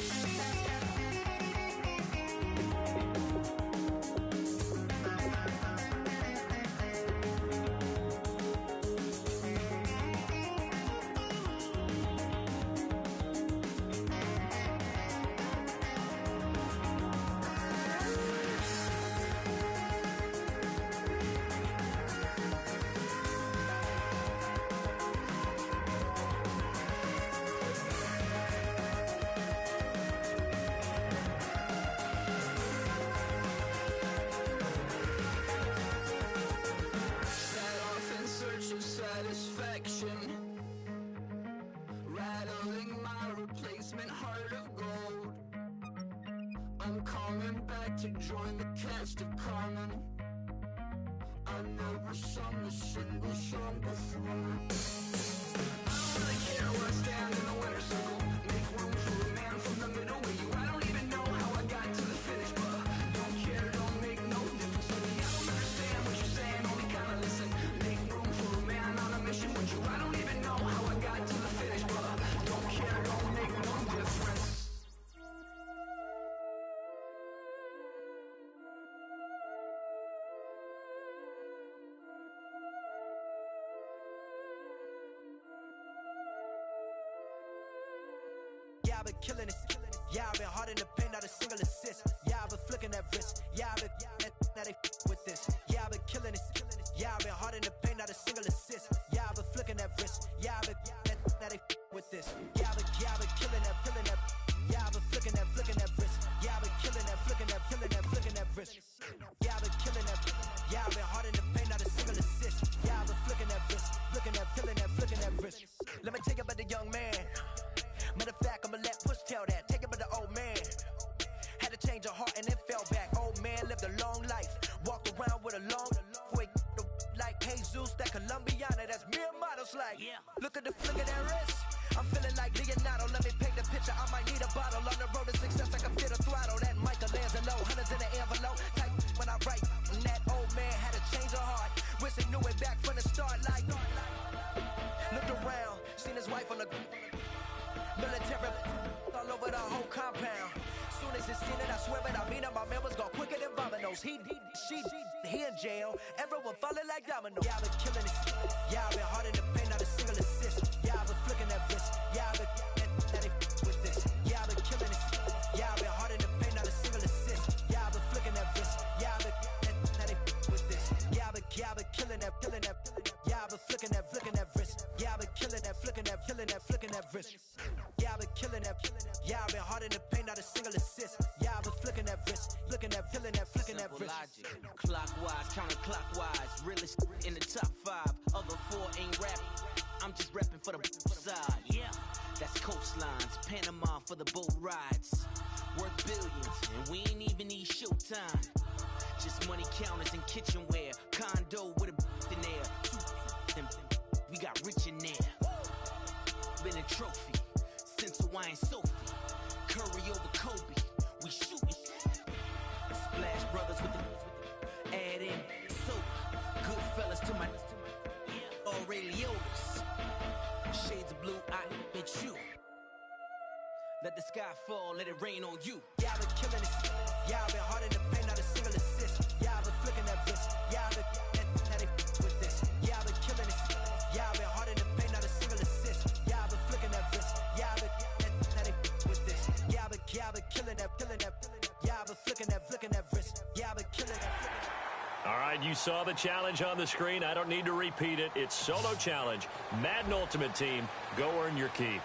Set off in search of satisfaction, rattling my replacement heart of gold. I'm coming back to join the cast of Carmen. I never sung a single song before. I don't really care where I stand in the winner's circle. Make room for a man from the middle with you. I don't even know how I got to the finish, but don't care, don't make no difference to me. I don't understand what you're saying, only kinda listen. Make room for a man on a mission with you. I don't even know how I got to the finish, but don't care, don't make no difference. Yeah, I've been killing it. Yeah, I've been hard in the paint, not a single assist. Yeah, I've been flicking that wrist. Yeah, I've been now they with this. Yeah, I've been killing it. Yeah, I've been hard in the paint, not a single assist. Yeah, I've been flicking that wrist. Yeah, I've been now they with this. Yeah, I've been killing that, killing that. Yeah, I've been flicking that wrist. Yeah, I've been killing that, flicking that, flicking that wrist. Yeah, I've been killing that. Yeah, I've been hard in the paint, not a single assist. Yeah, I've been flicking that wrist, flicking that, flicking that wrist. Let me tell you about the young man. Matter of fact, I'ma let Push tell that. Take it by the old man. Had to change her heart and then fell back. Old man lived a long life. Walked around with a long way like Jesus, that Colombiana, that's mere models like. Yeah. Look at the flick of that wrist. I'm feeling like Leonardo. Let me paint the picture. I might need a bottle. On the road to success, I can fit a throttle. That Michelangelo, hundreds in the envelope. Type when I write. And that old man had to change her heart. Wish he knew it back from the start. Like, looked around, seen his wife on the military all over the whole compound. Soon as he seen it, I swear it, I mean it, my man was gone quicker than Domino's. He in jail, everyone falling like dominoes. Yeah, I've been killing it. Yeah, I've been hard in the paint, not a single assist. Yeah, I've been flicking that wrist. Yeah, I've been now they with this. Yeah, I've been killing it. Yeah, I've been hard in the paint, not a single assist. Yeah, I've been flicking that wrist. Yeah, I've been now they with this. Yeah, I've been killing that, killing that. Yeah, I've been flicking that wrist. Yeah, I've been killing that, flicking that, flicking that wrist. Yeah, I've been killing that. Yeah, I've been hard in the paint, not a single assist. Yeah, I've been flicking that wrist, flicking that, flicking that wrist. Logic, clockwise, counterclockwise, realest in the top 5. Other 4 ain't rap. I'm just repping for the side. Yeah, that's coastlines, Panama for the boat rides. Worth billions, and we ain't even need showtime. Just money counters and kitchenware, condo with a in there. We got rich in there. Been a trophy since Hawaiian Sophie. Curry over Kobe, we shootin'. Splash Brothers with the add in soap. Good fellas to my Aureliotis. Shades of blue, I admit you. Let the sky fall, let it rain on you. Yeah, I've been killing it. Yeah, I've been hard in the paint, not a single assist. Yeah, I've been flicking that wrist. Yeah, I've been now they with this. Yeah, I've been killing it. Yeah, I've been hard in the paint, not a single assist. Yeah, I've been flicking that wrist. Yeah, I've been now they with this. Yeah, I've been killing that, killing that. Yeah, I've been flicking that wrist. Yeah, I've been killing that. All right, you saw the challenge on the screen. I don't need to repeat it. It's solo challenge. Madden Ultimate Team, go earn your keep.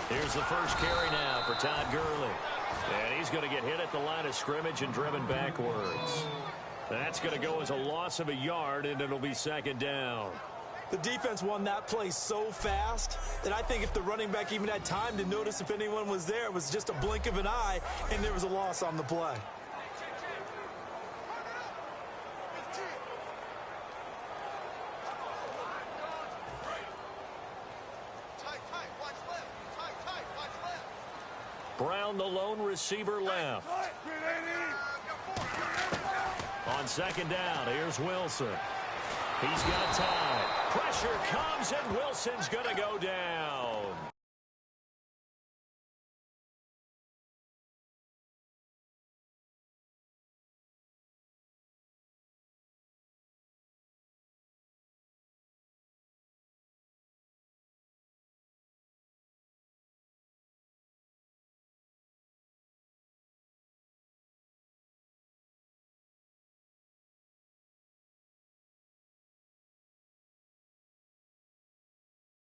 Here's the first carry now for Todd Gurley. And he's going to get hit at the line of scrimmage and driven backwards. That's going to go as a loss of a yard, and it'll be second down. The defense won that play so fast that I think if the running back even had time to notice if anyone was there, it was just a blink of an eye, and there was a loss on the play. Brown, the lone receiver, left. On second down, here's Wilson. He's got time. Pressure comes, and Wilson's going to go down.